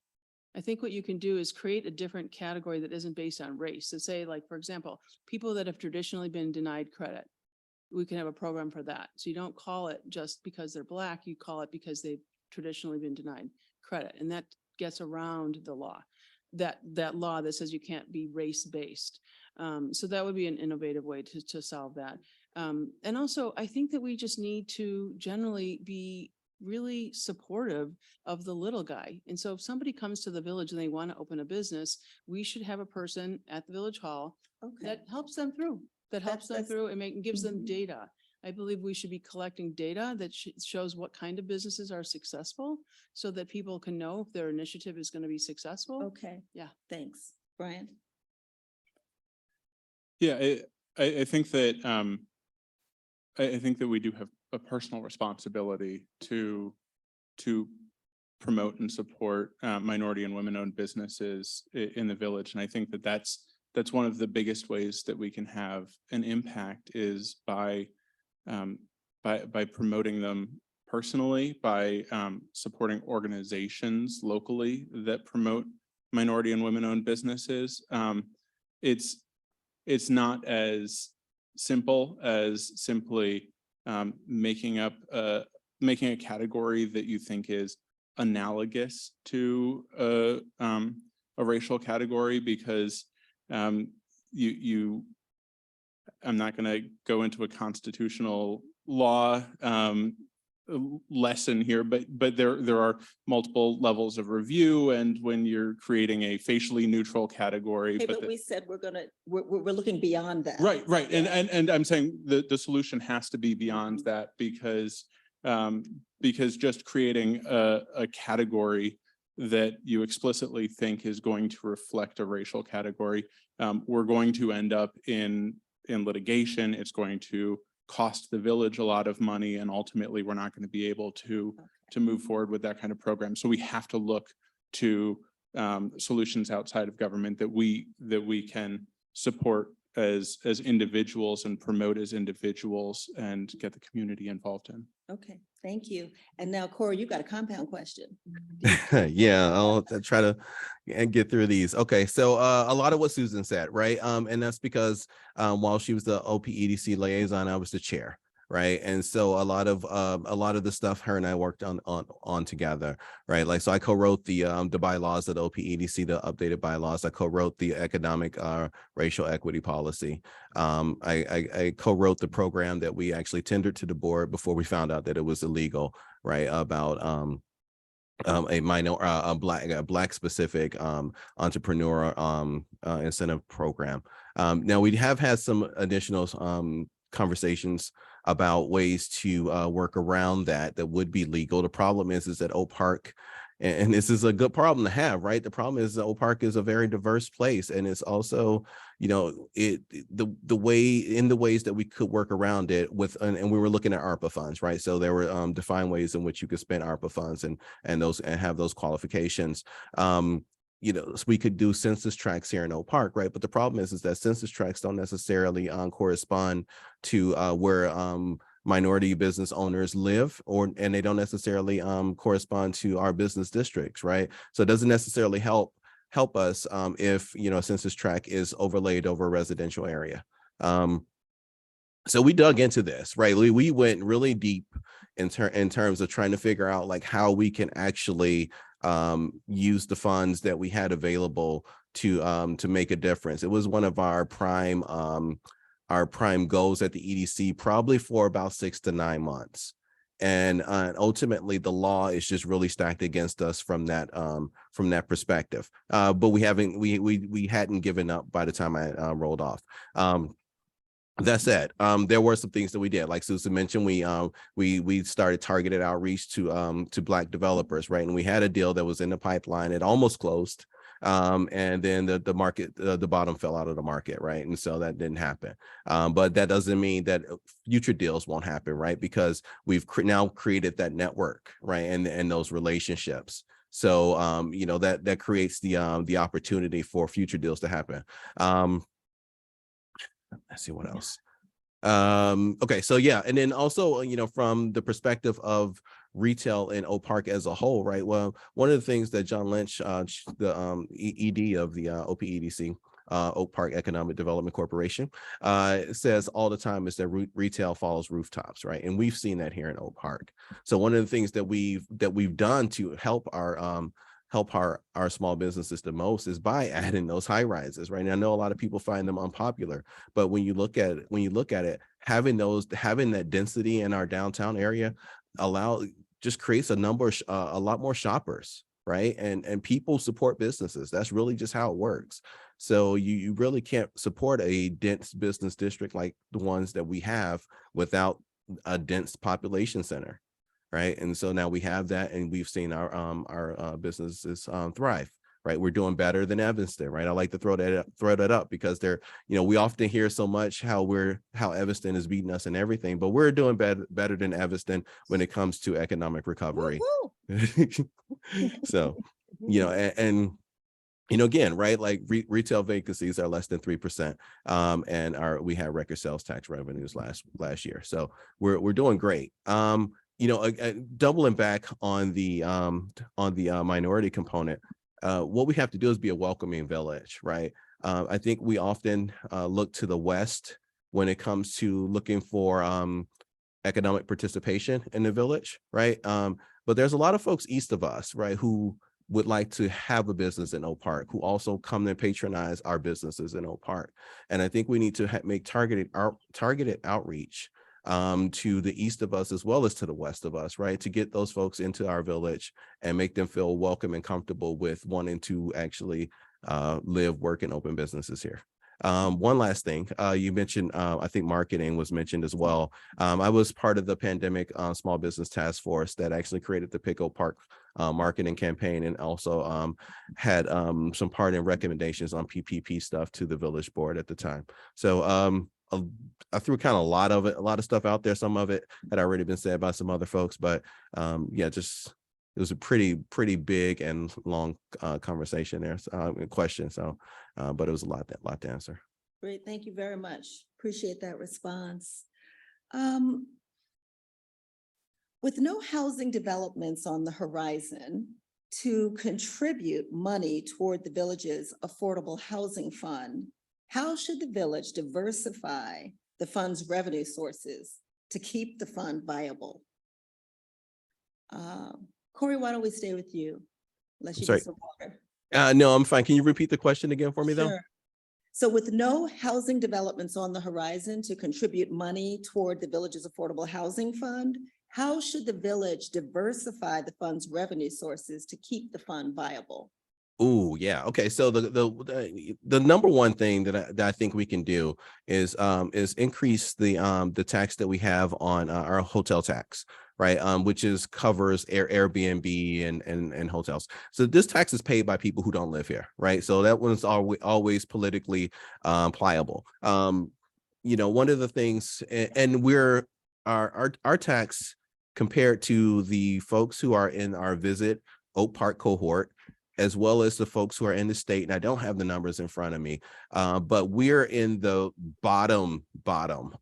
I think what you can do is create a different category that isn't based on race. So say, for example, people that have traditionally been denied credit. We can have a program for that. So you don't call it just because they're Black, you call it because they've traditionally been denied credit. And that gets around the law, that law that says you can't be race-based. So that would be an innovative way to solve that. And also, I think that we just need to generally be really supportive of the little guy. And so if somebody comes to the village and they want to open a business, we should have a person at the village hall Okay, that helps them through, That's- and gives them Mhm. data. I believe we should be collecting data that shows what kind of businesses are successful so that people can know if their initiative is going to be successful. okay. Yeah. Thanks. Brian? Yeah, I think that, I think that we do have a personal responsibility to promote and support minority and women-owned businesses in the village. And I think that that's one of the biggest ways that we can have an impact is by promoting them personally, by supporting organizations locally that promote minority and women-owned businesses. It's not as simple as simply making a category that you think is analogous to a racial category, because I'm not going to go into a constitutional law lesson here, but there are multiple levels of review, and when you're creating a facially neutral category, Okay, but we said we're looking beyond that. right. Yeah. And I'm saying the solution has to be beyond that, because just creating a category that you explicitly think is going to reflect a racial category, we're going to end up in litigation. It's going to cost the village a lot of money, and ultimately we're not going to be able to move forward with that kind of program. So we have to look to solutions outside of government that we can support as individuals and promote as individuals and get the community involved in. Okay, thank you. And now, Corey, you got a compound question. Yeah, I'll try to get through these. Okay, so a lot of what Susan said, right? And that's because while she was the OPEDC liaison, I was the chair. right? And so a lot of the stuff her and I worked on together, right? Like, so I co-wrote the bylaws of the OPEDC, the updated bylaws. I co-wrote the economic racial equity policy. I co-wrote the program that we actually tendered to the board before we found out that it was illegal, right? About a black specific entrepreneur incentive program. Now we have had some additional conversations about ways to work around that would be legal. The problem is that Oak Park, and this is a good problem to have, right? The problem is that Oak Park is a very diverse place, and it's also, you know, the ways that we could work around it with, and we were looking at ARPA funds, right? So there were defined ways in which you could spend ARPA funds and have those qualifications. You know, so we could do census tracts here in Oak Park, right? But the problem is that census tracts don't necessarily correspond to where minority business owners live, and they don't necessarily correspond to our business districts, right? So it doesn't necessarily help us if, you know, a census tract is overlaid over a residential area. So we dug into this, right? We went really deep in terms of trying to figure out like how we can actually use the funds that we had available to make a difference. It was one of our prime goals at the EDC, probably for about 6 to 9 months. And ultimately, the law is just really stacked against us from that perspective. But we hadn't given up by the time I rolled off. That said, there were some things that we did, like Susan mentioned. We started targeted outreach to Black developers, right? And we had a deal that was in the pipeline. It almost closed, and then the market, the bottom fell out of the market, right? And so that didn't happen. But that doesn't mean that future deals won't happen, right? Because we've now created that network, right, and those relationships. So you know, that creates the opportunity for future deals to happen. Let's see what else. Okay, so yeah, and then also, you know, from the perspective of retail in Oak Park as a whole, right? Well, one of the things that John Lynch, the ED of the OPEDC, Oak Park Economic Development Corporation, says all the time is that retail follows rooftops, right? And we've seen that here in Oak Park. So one of the things that we've done to help our small businesses the most is by adding those high rises, right? And I know a lot of people find them unpopular, but when you look at it, having that density in our downtown area just creates a lot more shoppers, right? And people support businesses. That's really just how it works. So you really can't support a dense business district like the ones that we have without a dense population center. Right. And so now we have that, and we've seen our businesses thrive. Right. We're doing better than Evanston. Right. I like to throw that up because we often hear so much how Evanston is beating us and everything, but we're doing better than Evanston when it comes to economic recovery. So, and again, right, like retail vacancies are less than 3%, and we had record sales tax revenues last year. So we're doing great. Doubling back on the minority component, what we have to do is be a welcoming village, right? I think we often look to the West when it comes to looking for economic participation in the village, right? But there's a lot of folks east of us, right, who would like to have a business in Oak Park, who also come and patronize our businesses in Oak Park. And I think we need to make targeted outreach to the east of us as well as to the west of us, right, to get those folks into our village and make them feel welcome and comfortable with wanting to actually live, work, and open businesses here. One last thing, you mentioned, I think marketing was mentioned as well. I was part of the pandemic small business task force that actually created the Pick Oak Park marketing campaign, and also had some part in recommendations on PPP stuff to the village board at the time. So I threw kind of a lot of stuff out there. Some of it had already been said by some other folks, but it was a pretty big and long conversation there, question. So, but it was a lot to answer. Great, thank you very much. Appreciate that response. With no housing developments on the horizon, to contribute money toward the village's affordable housing fund, how should the village diversify the fund's revenue sources to keep the fund viable? Corey, why don't we stay with you? Unless you Sorry. get some water. No, I'm fine. Can you repeat the question again for me though? Sure. So with no housing developments on the horizon to contribute money toward the village's affordable housing fund, how should the village diversify the fund's revenue sources to keep the fund viable? Ooh, yeah. Okay. So the number one thing that I think we can do is increase the tax that we have on our hotel tax, right? Which is covers Airbnb and hotels. So this tax is paid by people who don't live here, right? So that one's always politically pliable. One of the things, and we're our tax compared to the folks who are in our Visit Oak Park cohort, as well as the folks who are in the state, and I don't have the numbers in front of me, but we're in the bottom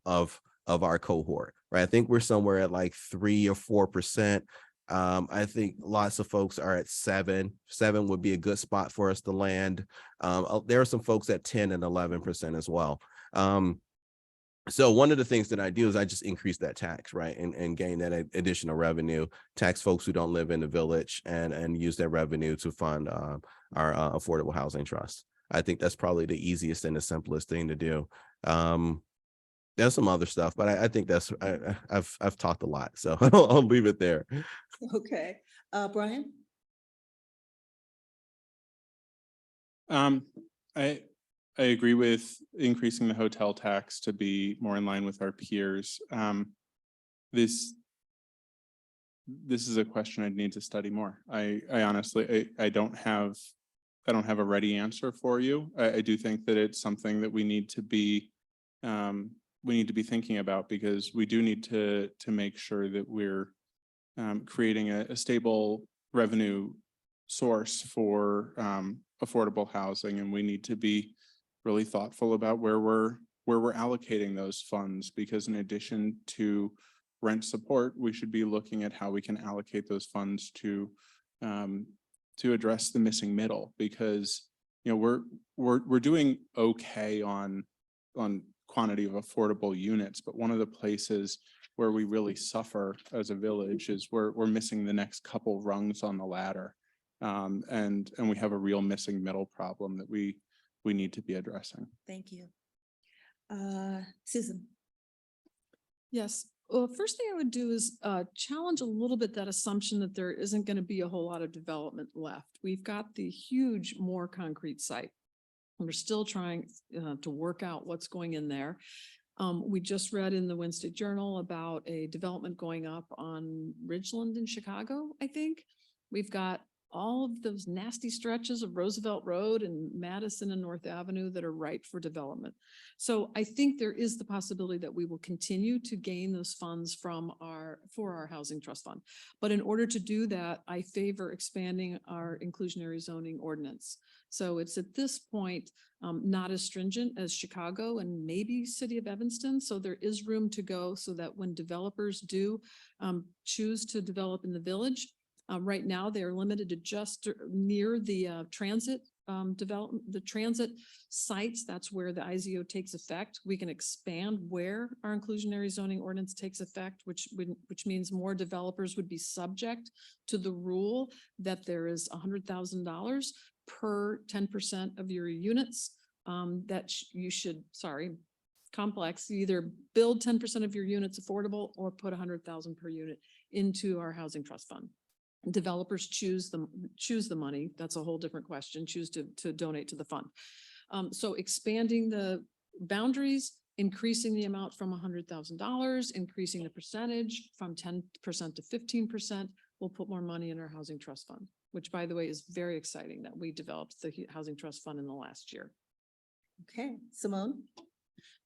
of our cohort, right? I think we're somewhere at like 3 or 4%. I think lots of folks are at 7. 7 would be a good spot for us to land. There are some folks at 10 and 11% as well. So one of the things that I do is I just increase that tax, right? And gain that additional revenue, tax folks who don't live in the village and use that revenue to fund our affordable housing trust. I think that's probably the easiest and the simplest thing to do. There's some other stuff, but I think that's, I've talked a lot, so I'll leave it there. Okay, Brian? I agree with increasing the hotel tax to be more in line with our peers. This is a question I'd need to study more. I honestly, I don't have a ready answer for you. I do think that it's something that we need to be thinking about, because we do need to make sure that we're creating a stable revenue source for affordable housing, and we need to be really thoughtful about where we're allocating those funds, because in addition to rent support, we should be looking at how we can allocate those funds to address the missing middle, because we're doing okay on quantity of affordable units, but one of the places where we really suffer as a village is we're missing the next couple rungs on the ladder, and we have a real missing middle problem that we need to be addressing. Thank you. Susan? Yes. Well, first thing I would do is challenge a little bit that assumption that there isn't going to be a whole lot of development left. We've got the huge, more concrete site. We're still trying to work out what's going in there. We just read in the Wednesday Journal about a development going up on Ridgeland in Chicago, I think. We've got all of those nasty stretches of Roosevelt Road and Madison and North Avenue that are ripe for development. So I think there is the possibility that we will continue to gain those funds for our housing trust fund. But in order to do that, I favor expanding our inclusionary zoning ordinance. So it's at this point not as stringent as Chicago and maybe City of Evanston. So there is room to go, so that when developers do choose to develop in the village, right now, they are limited to just near the transit development, the transit sites. That's where the IZO takes effect. We can expand where our inclusionary zoning ordinance takes effect, which means more developers would be subject to the rule that there is $100,000 per 10% of your units that you should, complex, either build 10% of your units affordable or put 100,000 per unit into our housing trust fund. Developers choose the money. That's a whole different question. Choose to donate to the fund. So expanding the boundaries, increasing the amount from $100,000, increasing the percentage from 10% to 15%, will put more money in our housing trust fund, which, by the way, is very exciting that we developed the housing trust fund in the last year. Okay, Simone?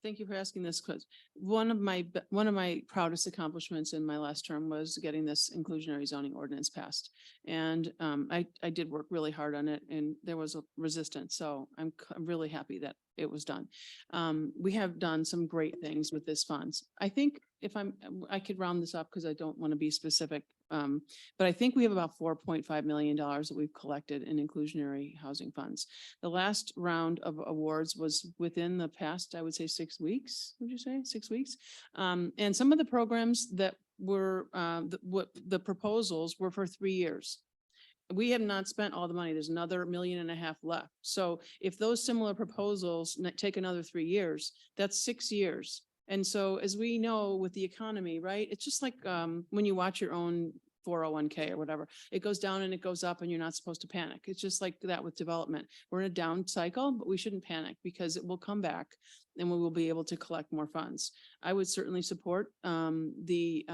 Thank you for asking this question. One of my proudest accomplishments in my last term was getting this inclusionary zoning ordinance passed. And I did work really hard on it, and there was a resistance. So I'm really happy that it was done. We have done some great things with this funds. I think if I could round this up because I don't want to be specific. But I think we have about $4.5 million that we've collected in inclusionary housing funds. The last round of awards was within the past, I would say 6 weeks, would you say 6 weeks? And some of the programs that were, the proposals were for 3 years. We have not spent all the money. There's another $1.5 million left. So if those similar proposals take another 3 years, that's 6 years. And so as we know with the economy, right, it's just like when you watch your own 401k or whatever, it goes down and it goes up and you're not supposed to panic. It's just like that with development. We're in a down cycle, but we shouldn't panic because it will come back and we will be able to collect more funds. I would certainly support the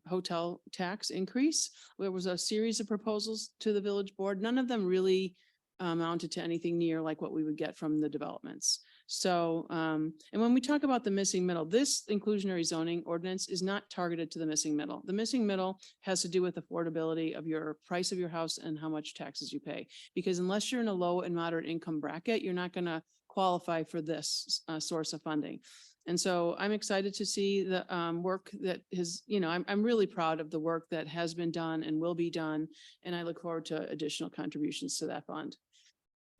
hotel tax increase. There was a series of proposals to the village board. None of them really amounted to anything near like what we would get from the developments. So, and when we talk about the missing middle, this inclusionary zoning ordinance is not targeted to the missing middle. The missing middle has to do with affordability of your price of your house and how much taxes you pay. Because unless you're in a low and moderate income bracket, you're not going to qualify for this source of funding. And so I'm excited to see the work that is, I'm really proud of the work that has been done and will be done. And I look forward to additional contributions to that fund.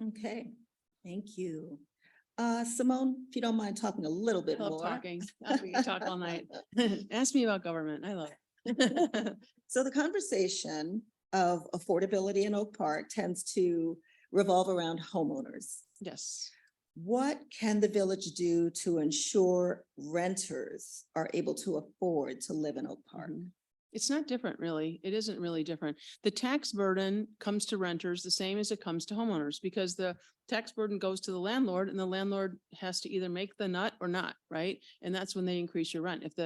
Okay, thank you. Simone, if you don't mind talking a little bit I love more. talking. We can talk all night. Ask me about government. I love it. So the conversation of affordability in Oak Park tends to revolve around homeowners. Yes. What can the village do to ensure renters are able to afford to live in Oak Park? Mhm. It's not different, really. It isn't really different. The tax burden comes to renters the same as it comes to homeowners because the tax burden goes to the landlord and the landlord has to either make the nut or not, right? And that's when they increase your rent. If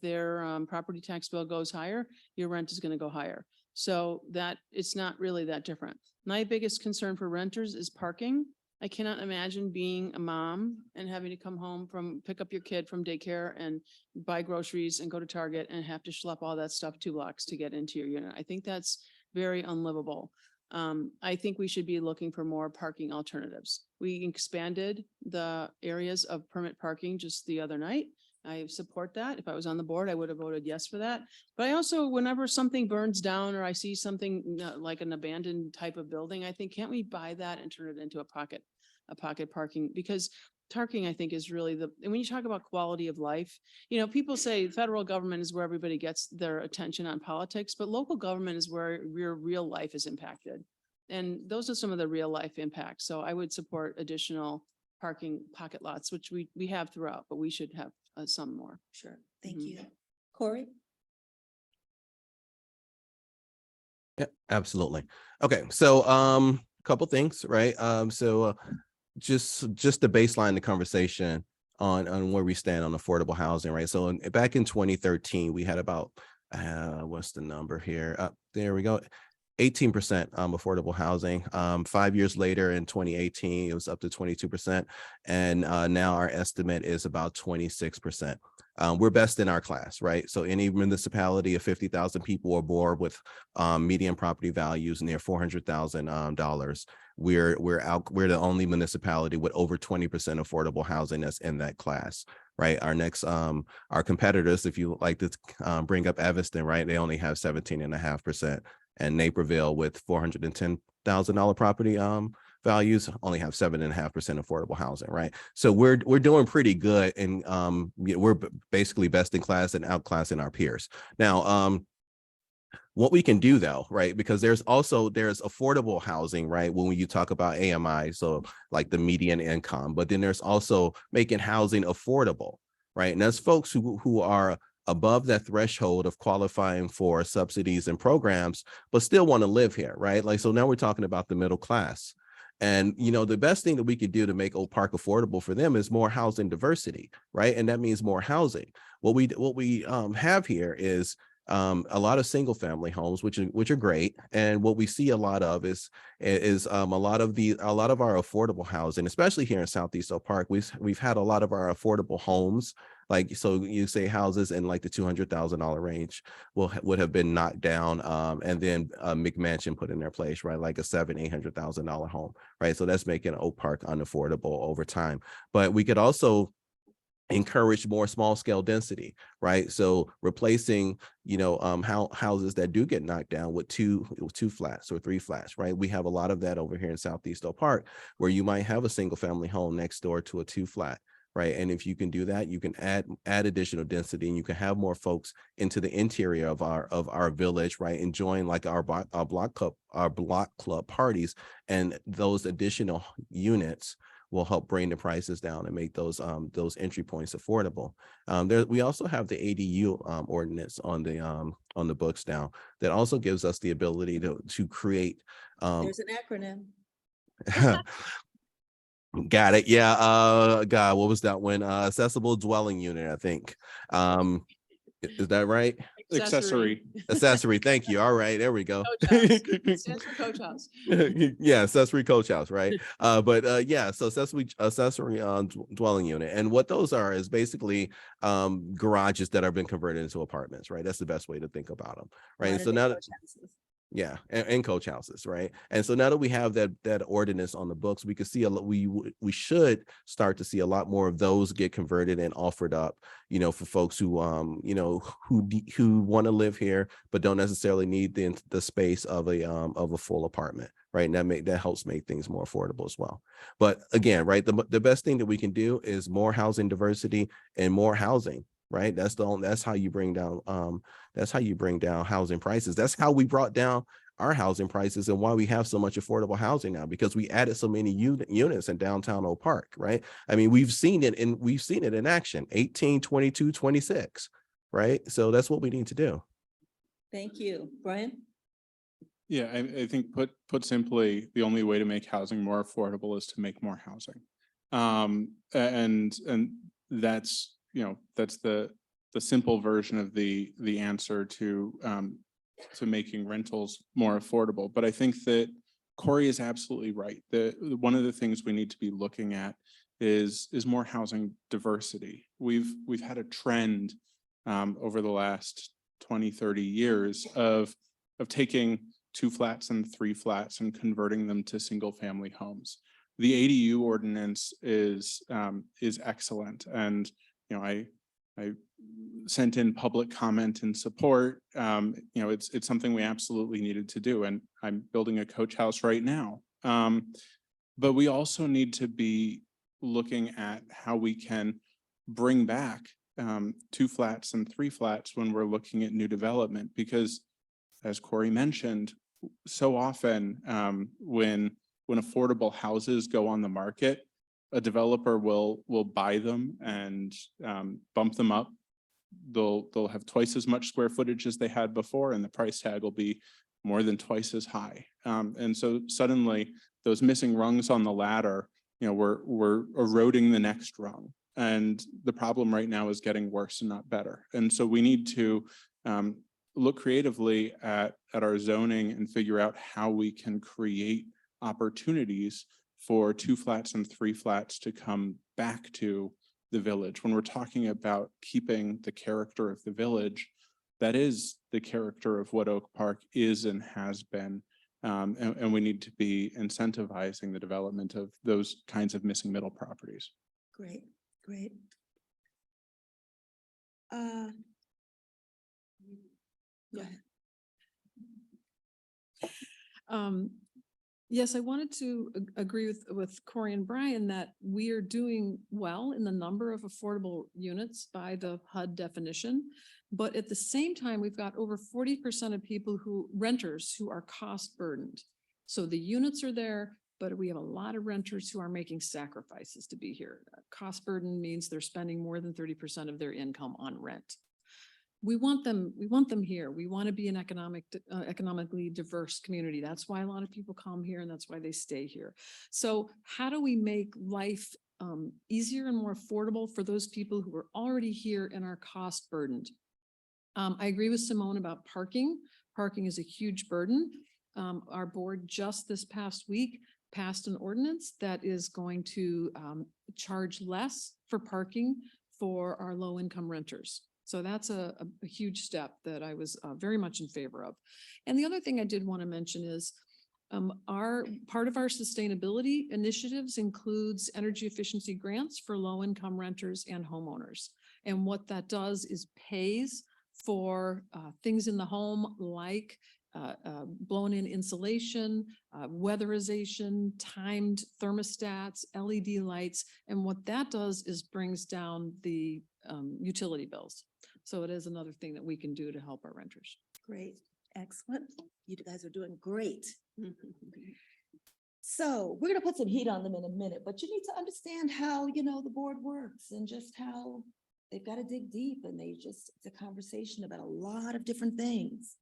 their property tax bill goes higher, your rent is going to go higher. So that it's not really that different. My biggest concern for renters is parking. I cannot imagine being a mom and having to come home pick up your kid from daycare and buy groceries and go to Target and have to schlep all that stuff 2 blocks to get into your unit. I think that's very unlivable. I think we should be looking for more parking alternatives. We expanded the areas of permit parking just the other night. I support that. If I was on the board, I would have voted yes for that. But I also, whenever something burns down or I see something like an abandoned type of building, I think, can't we buy that and turn it into a pocket parking? Because parking, I think, is really and when you talk about quality of life, people say federal government is where everybody gets their attention on politics, but local government is where your real life is impacted. And those are some of the real life impacts. So I would support additional parking pocket lots, which we have throughout, but we should have some more. Sure, thank Mhm. you. Corey? Yeah, absolutely. Okay, so couple things, right? Just to baseline the conversation on where we stand on affordable housing, right? So back in 2013, we had about what's the number here? There we go. 18% affordable housing. 5 years later in 2018, it was up to 22%. And now our estimate is about 26%. We're best in our class, right? So any municipality of 50,000 people or more with median property values near $400,000, we're the only municipality with over 20% affordable housing that's in that class, right? Our next, our competitors, if you like to bring up Evanston, right? They only have 17.5%. And Naperville with $410,000 property values only have 7.5% affordable housing, right? So we're doing pretty good, and we're basically best in class and outclassing our peers. Now, what we can do though, right? Because there's affordable housing, right? When you talk about AMI, so like the median income, but then there's also making housing affordable, right? And that's folks who are above that threshold of qualifying for subsidies and programs, but still want to live here, right? Like, so now we're talking about the middle class. And, the best thing that we could do to make Oak Park affordable for them is more housing diversity, right? And that means more housing. What we have here is a lot of single family homes, which are great. And what we see a lot of is a lot of our affordable housing, especially here in Southeast Oak Park. We've had a lot of our affordable homes, like, so you say houses in like the $200,000 range would have been knocked down, and then a McMansion put in their place, right? Like a $700,000-800,000 home, right? So that's making Oak Park unaffordable over time. But we could also encourage more small scale density, right? So replacing, houses that do get knocked down with two flats or 3 flats, right? We have a lot of that over here in Southeast Oak Park, where you might have a single family home next door to a 2 flat, right? And if you can do that, you can add additional density, and you can have more folks into the interior of our village, right? Enjoying like our block club parties, and those additional units will help bring the prices down and make those entry points affordable. We also have the ADU ordinance on the books now that also gives us the ability to create. There's an acronym. Got it. Yeah. God, what was that one? Accessible dwelling unit, I think. Is that right? Accessory. Accessory. Thank you. All right, there we go. Coach house. Stands for coach house. Yeah, accessory coach house, right? Yeah, so accessory dwelling unit, and what those are is basically garages that have been converted into apartments, right? That's the best way to think about them, right? And so now yeah, and coach houses, right? And so now that we have that ordinance on the books, we could see we should start to see a lot more of those get converted and offered up, for folks who who want to live here but don't necessarily need the space of a full apartment, right? And that helps make things more affordable as well. But again, right, the best thing that we can do is more housing diversity and more housing. Right. That's how you bring down housing prices. That's how we brought down our housing prices and why we have so much affordable housing now, because we added so many units in downtown Oak Park. Right. I mean, we've seen it in action, 18, 22, 26. Right. So that's what we need to do. Thank you. Brian? Yeah, I think put simply, the only way to make housing more affordable is to make more housing. And that's, that's the simple version of the answer to making rentals more affordable. But I think that Corey is absolutely right. One of the things we need to be looking at is more housing diversity. We've had a trend over the last 20, 30 years of taking 2 flats and 3 flats and converting them to single family homes. The ADU ordinance is excellent, and I sent in public comment in support. It's something we absolutely needed to do, and I'm building a coach house right now. But we also need to be looking at how we can bring back 2 flats and 3 flats when we're looking at new development, because as Corey mentioned, so often when affordable houses go on the market, a developer will buy them and bump them up. They'll have twice as much square footage as they had before, and the price tag will be more than twice as high. And so suddenly those missing rungs on the ladder, we're eroding the next rung. And the problem right now is getting worse and not better. And so we need to look creatively at our zoning and figure out how we can create opportunities for 2 flats and 3 flats to come back to the village. When we're talking about keeping the character of the village, that is the character of what Oak Park is and has been. And we need to be incentivizing the development of those kinds of missing middle properties. Great. Go ahead. Yes, I wanted to agree with Corey and Brian that we are doing well in the number of affordable units by the HUD definition. But at the same time, we've got over 40% of renters who are cost burdened. So the units are there, but we have a lot of renters who are making sacrifices to be here. Cost burden means they're spending more than 30% of their income on rent. We want them here. We want to be an economically diverse community. That's why a lot of people come here, and that's why they stay here. So how do we make life easier and more affordable for those people who are already here and are cost burdened? I agree with Simone about parking. Parking is a huge burden. Our board just this past week passed an ordinance that is going to charge less for parking for our low-income renters. So that's a huge step that I was very much in favor of. And the other thing I did want to mention is part of our sustainability initiatives includes energy efficiency grants for low-income renters and homeowners. And what that does is pays for things in the home like blown-in insulation, weatherization, timed thermostats, LED lights. And what that does is brings down the utility bills. So it is another thing that we can do to help our renters. Great, excellent. You guys are doing great. So we're gonna put some heat on them in a minute, but you need to understand how, the board works and just how they've got to dig deep and it's a conversation about a lot of different things.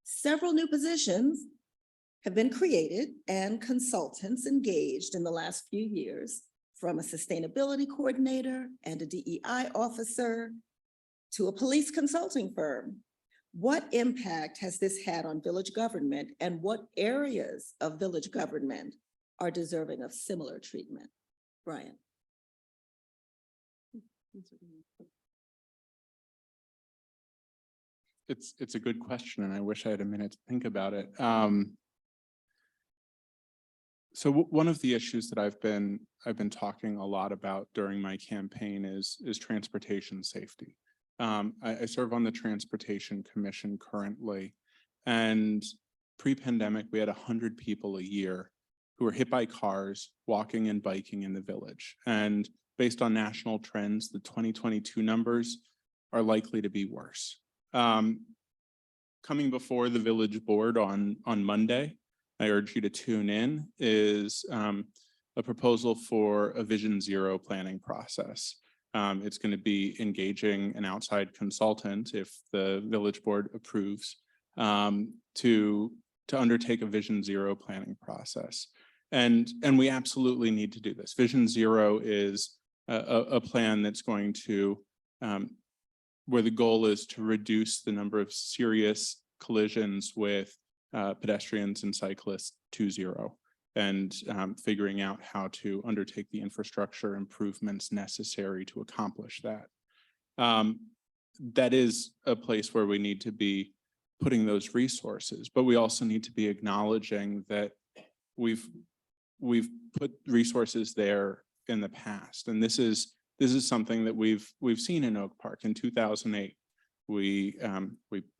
Several new positions have been created and consultants engaged in the last few years, from a sustainability coordinator and a DEI officer to a police consulting firm. What impact has this had on village government, and what areas of village government are deserving of similar treatment? Brian. It's a good question, and I wish I had a minute to think about it. So one of the issues that I've been talking a lot about during my campaign is transportation safety. I serve on the Transportation Commission currently, and pre-pandemic, we had 100 people a year who were hit by cars walking and biking in the village. And based on national trends, the 2022 numbers are likely to be worse. Coming before the village board on Monday, I urge you to tune in, is a proposal for a Vision Zero planning process. It's going to be engaging an outside consultant, if the village board approves, to undertake a Vision Zero planning process. And we absolutely need to do this. Vision Zero is a plan that's going to, where the goal is to reduce the number of serious collisions with pedestrians and cyclists to zero, and figuring out how to undertake the infrastructure improvements necessary to accomplish that. That is a place where we need to be putting those resources, but we also need to be acknowledging that we've put resources there in the past, and this is something that we've seen in Oak Park. In 2008, we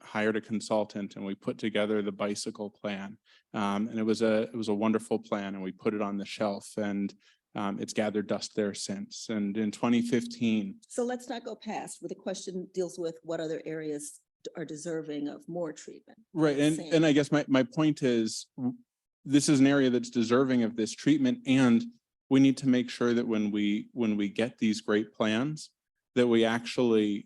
hired a consultant and we put together the bicycle plan, and it was a wonderful plan, and we put it on the shelf, and it's gathered dust there since. And in 2015, So let's not go past where the question deals with what other areas are deserving of more treatment. right? And I guess my point is, this is an area that's deserving of this treatment, and we need to make sure that when we get these great plans, that we actually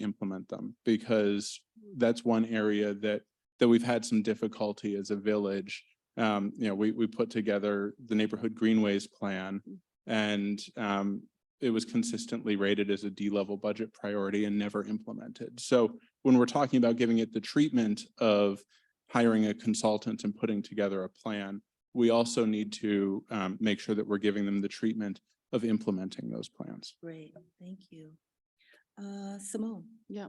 implement them, because that's one area that we've had some difficulty as a village. We put together the neighborhood greenways plan, and it was consistently rated as a D-level budget priority and never implemented. So when we're talking about giving it the treatment of hiring a consultant and putting together a plan, we also need to make sure that we're giving them the treatment of implementing those plans. Great, thank you. Simone. Yeah.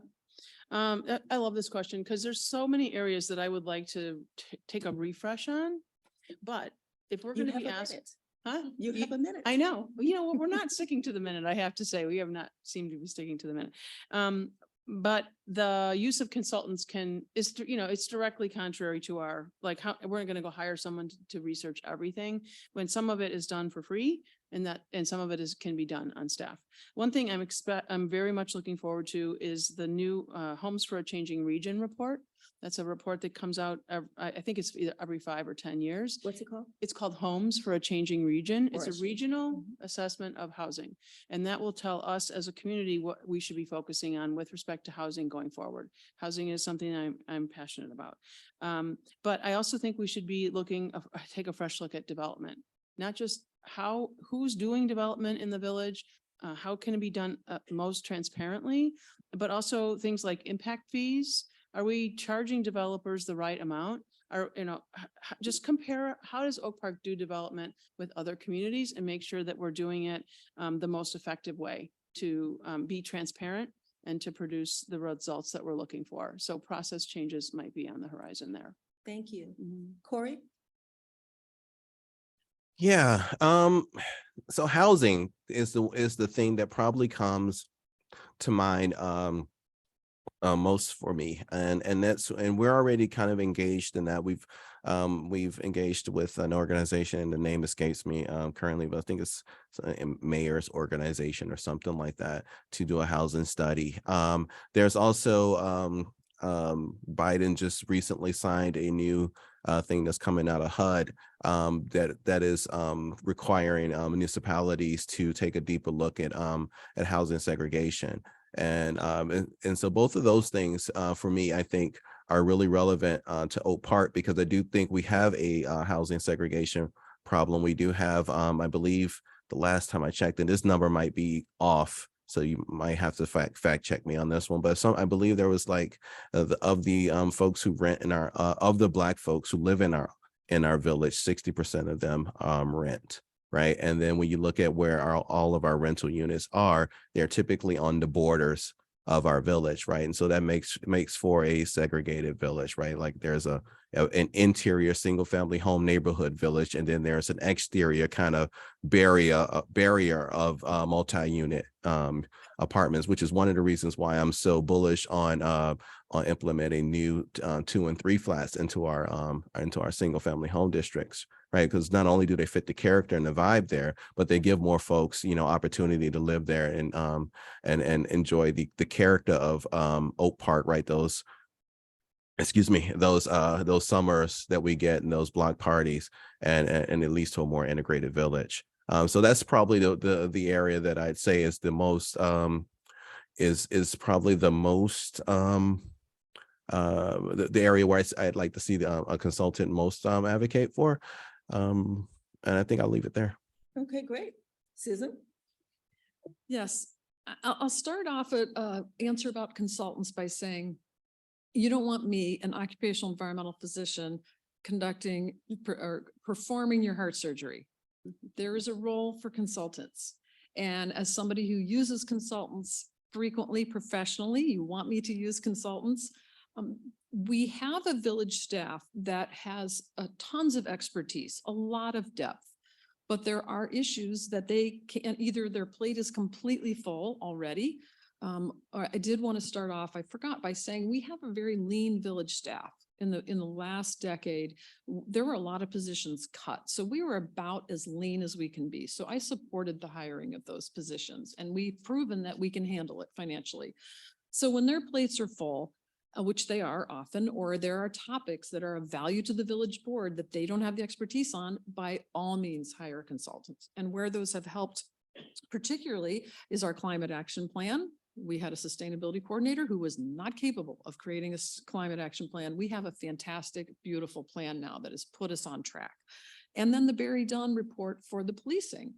I love this question because there's so many areas that I would like to take a refresh on. But if we're You going to have be a asked, minute. huh? You have a minute. I know, we're not sticking to the minute, I have to say. We have not seemed to be sticking to the minute. But the use of consultants it's directly contrary to our, how we're going to go hire someone to research everything when some of it is done for free, and some of it can be done on staff. One thing I'm very much looking forward to is the new Homes for a Changing Region report. That's a report that comes out, I think it's either every 5 or 10 years. What's it called? It's called Homes for a Changing Region. It's For a a regional assessment of housing. And that will tell us as a community what we should be focusing on with respect to housing going forward. Housing is something I'm passionate about. But I also think we should be take a fresh look at development, not just who's doing development in the village, how can it be done most transparently? But also things like impact fees. Are we charging developers the right amount? Or, just compare, how does Oak Park do development with other communities and make sure that we're doing it the most effective way to be transparent and to produce the results that we're looking for. So process changes might be on the horizon there. Thank you. Corey? Yeah, so housing is the thing that probably comes to mind most for me, and we're already kind of engaged in that. We've engaged with an organization, the name escapes me currently, but I think it's a mayor's organization or something like that, to do a housing study. There's also Biden just recently signed a new thing that's coming out of HUD that is requiring municipalities to take a deeper look at housing segregation. And so both of those things for me, I think, are really relevant to Oak Park, because I do think we have a housing segregation problem. We do have, I believe the last time I checked, and this number might be off, so you might have to fact check me on this one, but I believe there was like of the folks who rent in our of the Black folks who live in our village, 60% of them rent. Right. And then when you look at where all of our rental units are, they're typically on the borders of our village. Right. And so that makes for a segregated village. Right. Like there's an interior single family home neighborhood village, and then there's an exterior kind of barrier of multi-unit apartments, which is one of the reasons why I'm so bullish on implementing new 2 and 3 flats into our single family home districts. Right, because not only do they fit the character and the vibe there, but they give more folks, opportunity to live there and enjoy the character of Oak Park. Right, those summers that we get in those block parties, and it leads to a more integrated village. So that's probably the area that I'd say is the most is probably the most the area where I'd like to see a consultant most advocate for. And I think I'll leave it there. Okay, great. Susan? Yes, I'll start off at answer about consultants by saying, you don't want me, an occupational environmental physician, conducting or performing your heart surgery. There is a role for consultants. And as somebody who uses consultants frequently, professionally, you want me to use consultants. We have a village staff that has tons of expertise, a lot of depth, but there are issues that they can't, either their plate is completely full already. Or I did want to start off, I forgot, by saying we have a very lean village staff. In the last decade, there were a lot of positions cut. So we were about as lean as we can be. So I supported the hiring of those positions, and we've proven that we can handle it financially. So when their plates are full, which they are often, or there are topics that are of value to the village board that they don't have the expertise on, by all means, hire consultants. And where those have helped particularly is our climate action plan. We had a sustainability coordinator who was not capable of creating a climate action plan. We have a fantastic, beautiful plan now that has put us on track. And then the Barry Dunn report for the policing.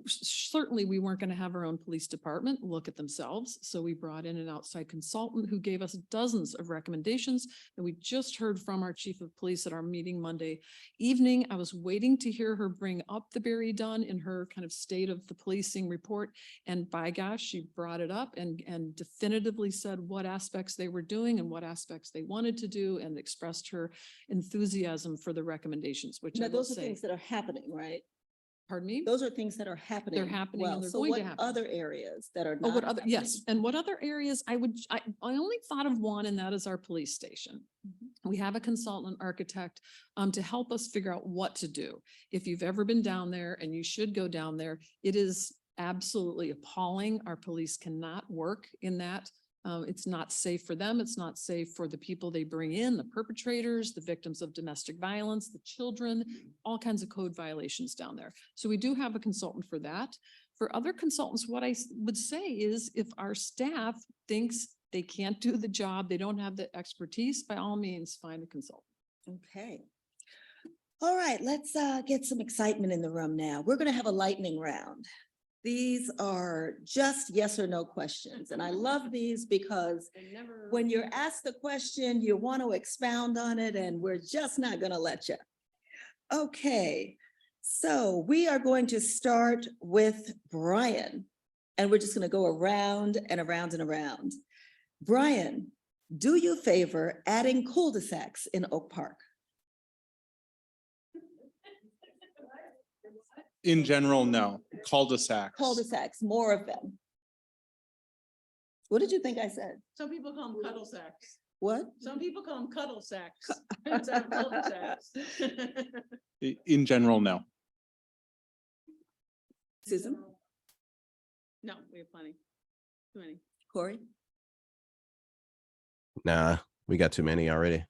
Certainly we weren't going to have our own police department look at themselves. So we brought in an outside consultant who gave us dozens of recommendations. And we just heard from our chief of police at our meeting Monday evening. I was waiting to hear her bring up the Barry Dunn in her kind of state of the policing report. And by gosh, she brought it up and definitively said what aspects they were doing and what aspects they wanted to do, and expressed her enthusiasm for the recommendations, which Now, I will those are say. things that are happening, right? Pardon me? Those are things that are happening. happening and well. they're So going to what happen. other areas that are Oh, not? what other, happening? yes. And what other areas I only thought of one, and that is our police station. We have a consultant architect to help us figure out what to do. If you've ever been down there, and you should go down there, it is absolutely appalling. Our police cannot work in that. It's not safe for them. It's not safe for the people they bring in, the perpetrators, the victims of domestic violence, the children, all kinds of code violations down there. So we do have a consultant for that. For other consultants, what I would say is if our staff thinks they can't do the job, they don't have the expertise, by all means, find a consultant. Okay. All right, let's get some excitement in the room now. We're going to have a lightning round. These are just yes or no questions, and I love these because when you're asked the question, you want to expound on it, and we're just not going to let you. Okay, so we are going to start with Brian, and we're just going to go around and around and around. Brian, do you favor adding cul-de-sacs in Oak Park? In general, no. Cul-de-sacs. Cul-de-sacs, more of them. What did you think I said? Some people call them cuddle sacks. What? Some people call them cuddle sacks. instead of cul-de-sacs. In general, no. Susan, No, we have plenty. Too many. Corey? Nah, we got too many already.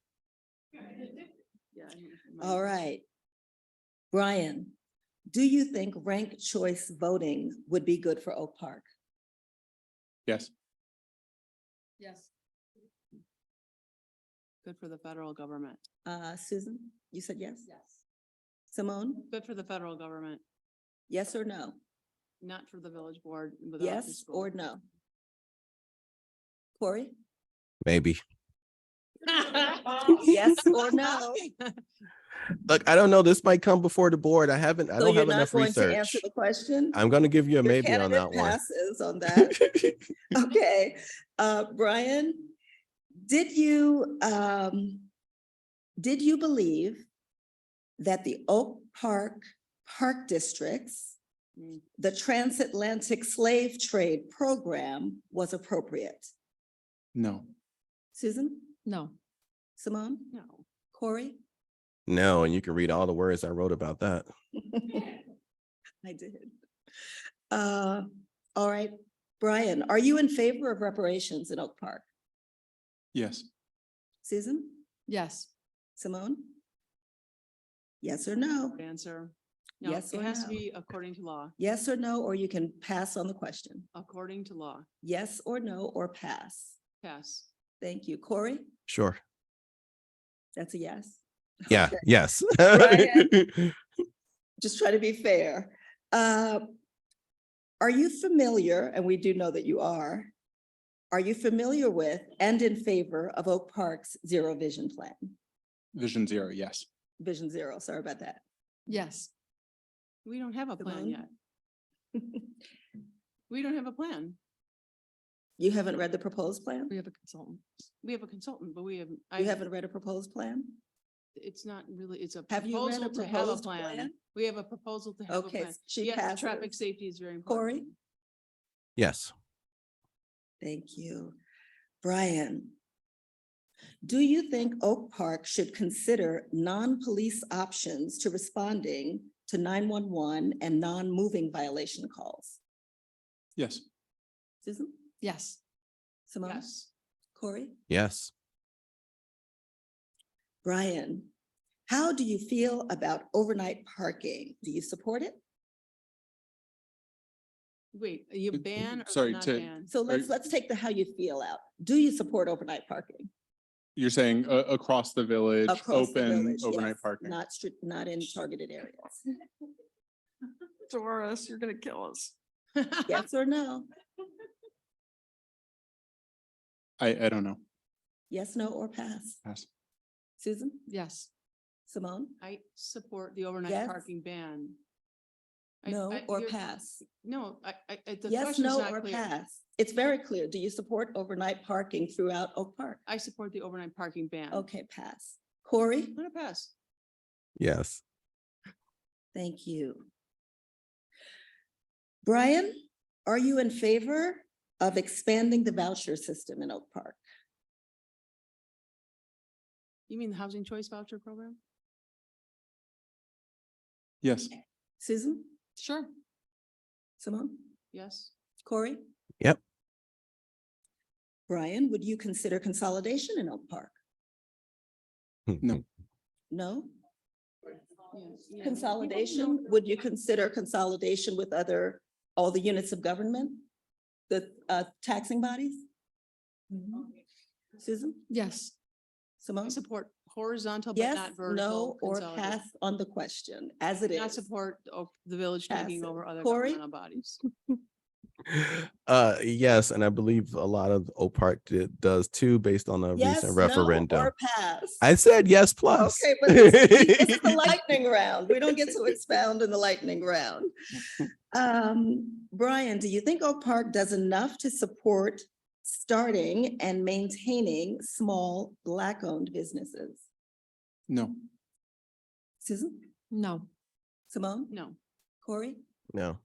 Yeah. All right. Brian, do you think ranked choice voting would be good for Oak Park? Yes. Yes. Good for the federal government. Susan, you said yes? Yes. Simone, Good for the federal government, yes or no? not for the village board. with the Yes electric school. or no? Corey, Maybe. yes or no? Look, I don't know. This might come before the board. I So don't you're have not enough going to research. answer the question? I'm going to give you a Your maybe on candidate that one. passes on that. Okay, Brian, did you believe that the Oak Park Park District's, Mm. the transatlantic slave trade program was appropriate? No. Susan, No. Simone, No. Corey? No, and you can read all the words I wrote about that. I did. All right, Brian, are you in favor of reparations in Oak Park? Yes. Susan, Yes. Simone? Yes or no? Answer. No, Yes it or has to no? be according to law, Yes or no, or you can pass on the question. according to law. Yes or no, or pass. Pass. Thank you. Corey, Sure. that's a yes. Yeah, Okay, yes. Brian? Just try to be fair. Are you familiar, and we do know that you are you familiar with and in favor of Oak Park's Zero Vision Plan? Vision Zero, yes. Vision Zero, sorry about that. Yes. We don't have a plan Simone? yet. We don't have a plan. You haven't read the proposed plan? We have a consultant. We have a consultant, but we haven't. You haven't read a proposed plan? It's not really, it's a Have you read a proposal to have a proposed plan. plan? We have a proposal to have a Okay, plan. she Yes, traffic passes. safety is very Corey? important. Yes. Thank you. Brian, do you think Oak Park should consider non-police options to responding to 911 and non-moving violation calls? Yes. Susan? Yes. Simone? Yes. Corey? Yes. Brian, how do you feel about overnight parking? Do you support it? Wait, are you ban or sorry, not to- ban? So let's take the how you feel out. Do you support overnight parking? You're saying across the village, Across the open village, overnight yes, parking? not in targeted areas. Doris, you're gonna kill us. Yes or no? I don't know. Yes, no, or pass? Pass. Susan? Yes. Simone? I support the overnight Yes. parking ban. I- No, I- or you're- pass? No, the Yes, question's no, not or clear. pass? It's very clear. Do you support overnight parking throughout Oak Park? I support the overnight parking ban. Okay, pass. Corey? Let it pass. Yes. Thank you. Brian, are you in favor of expanding the voucher system in Oak Park? You mean the housing choice voucher program? Yes. Susan? Sure. Simone? Yes. Corey? Yep. Brian, would you consider consolidation in Oak Park? No. No? Yeah. Consolidation, would you consider consolidation with all the units of government? The taxing bodies? Susan? Yes. I Simone? support horizontal but Yes, not vertical. no, or consolidate. pass on the question as it Not is. support the village taking Passive. over other Corey? governmental bodies. Yes, and I believe a lot of Oak Park does too, based on a Yes, recent no, referendum. or pass. I said yes plus. Okay, but this is the lightning round. We don't get to expound in the lightning round. Brian, do you think Oak Park does enough to support starting and maintaining small Black-owned businesses? No, Susan, No. Simone, No, Corey? No,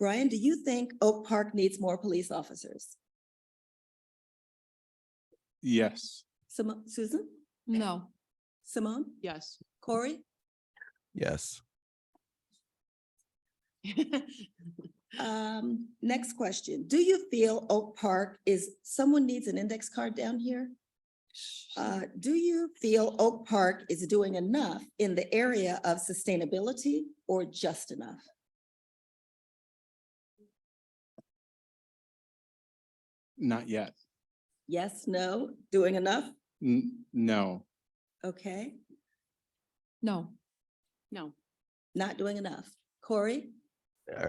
Brian, do you think Oak Park needs more police officers? yes, Susan, No. Simone, yes. Corey? yes. Next question. Do you feel Oak Park someone needs an index card down here? Do you feel Oak Park is doing enough in the area of sustainability or just enough? not yet. Yes, no, doing enough? No, Okay, No. No, not doing enough. Corey?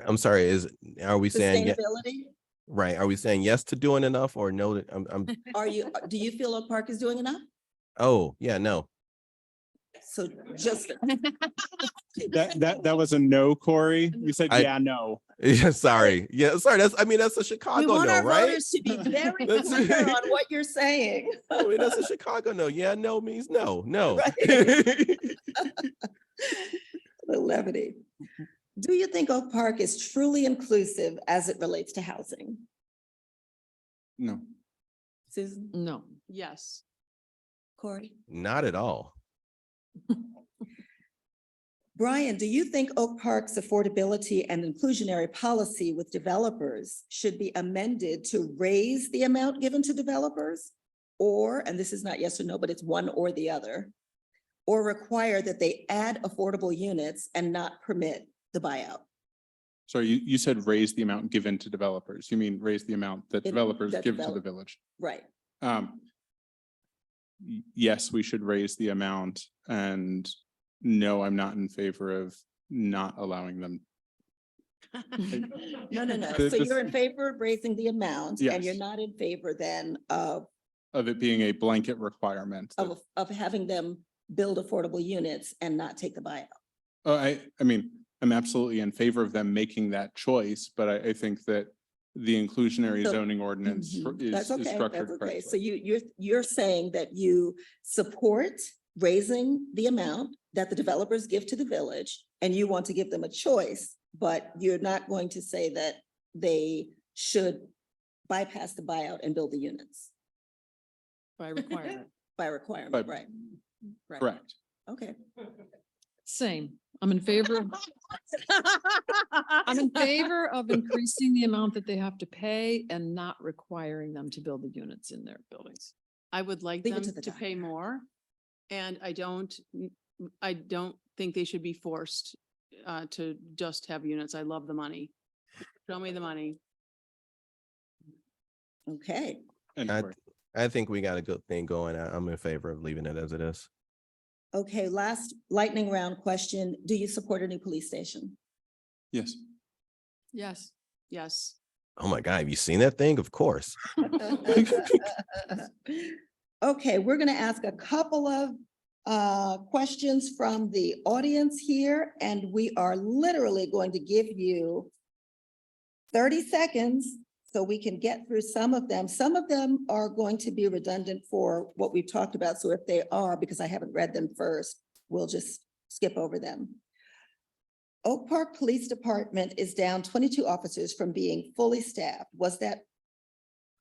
I'm sorry, are we saying, Sustainability? right, are we saying yes to doing enough or no? Do you feel Oak Park is doing enough? Oh, yeah, no. So just, that was a no, Corey. You said, I- yeah, no. Yeah, sorry. Yeah, sorry. That's a we Chicago want no, our right? voters to be very That's- clear on what you're saying. I mean, that's a Chicago no. Yeah, no means no, no. Right. The levity. Do you think Oak Park is truly inclusive as it relates to housing? No, Susan, No. yes. Corey? Not at all. Brian, do you think Oak Park's affordability and inclusionary policy with developers should be amended to raise the amount given to developers? Or, and this is not yes or no, but it's one or the other, or require that they add affordable units and not permit the buyout? so you said raise the amount given to developers. You mean raise the amount that developers that give to the develop- village? Right. Yes, we should raise the amount, and no, I'm not in favor of not allowing them. No, no, no. The- So the- you're in favor of raising the amount and you're Yes. not in favor then of Of it being a blanket requirement. that- of having them build affordable units and not take the buyout. Oh, I mean, I'm absolutely in favor of them making that choice, but I think that the inclusionary So- zoning ordinance Mhm. That's is okay, structured that's okay. So correctly. you're saying that you support raising the amount that the developers give to the village and you want to give them a choice, but you're not going to say that they should bypass the buyout and build the units By requirement. by requirement, By- right? Right. Correct. Okay. Same. I'm in favor. I'm in favor of increasing the amount that they have to pay and not requiring them to build the units in their buildings. I would like Leave it them to the to pay doctor. more. And I don't think they should be forced to just have units. I love the money. Show me the money. Okay. And I- Corey. I think we got a good thing going. I'm in favor of leaving it as it is. Okay, last lightning round question. Do you support a new police station? Yes, Yes. Yes. Oh my God, have you seen that thing? Of course. Okay, we're gonna ask a couple of questions from the audience here, and we are literally going to give you 30 seconds so we can get through some of them. Some of them are going to be redundant for what we've talked about. So if they are, because I haven't read them first, we'll just skip over them. Oak Park Police Department is down 22 officers from being fully staffed. Was that?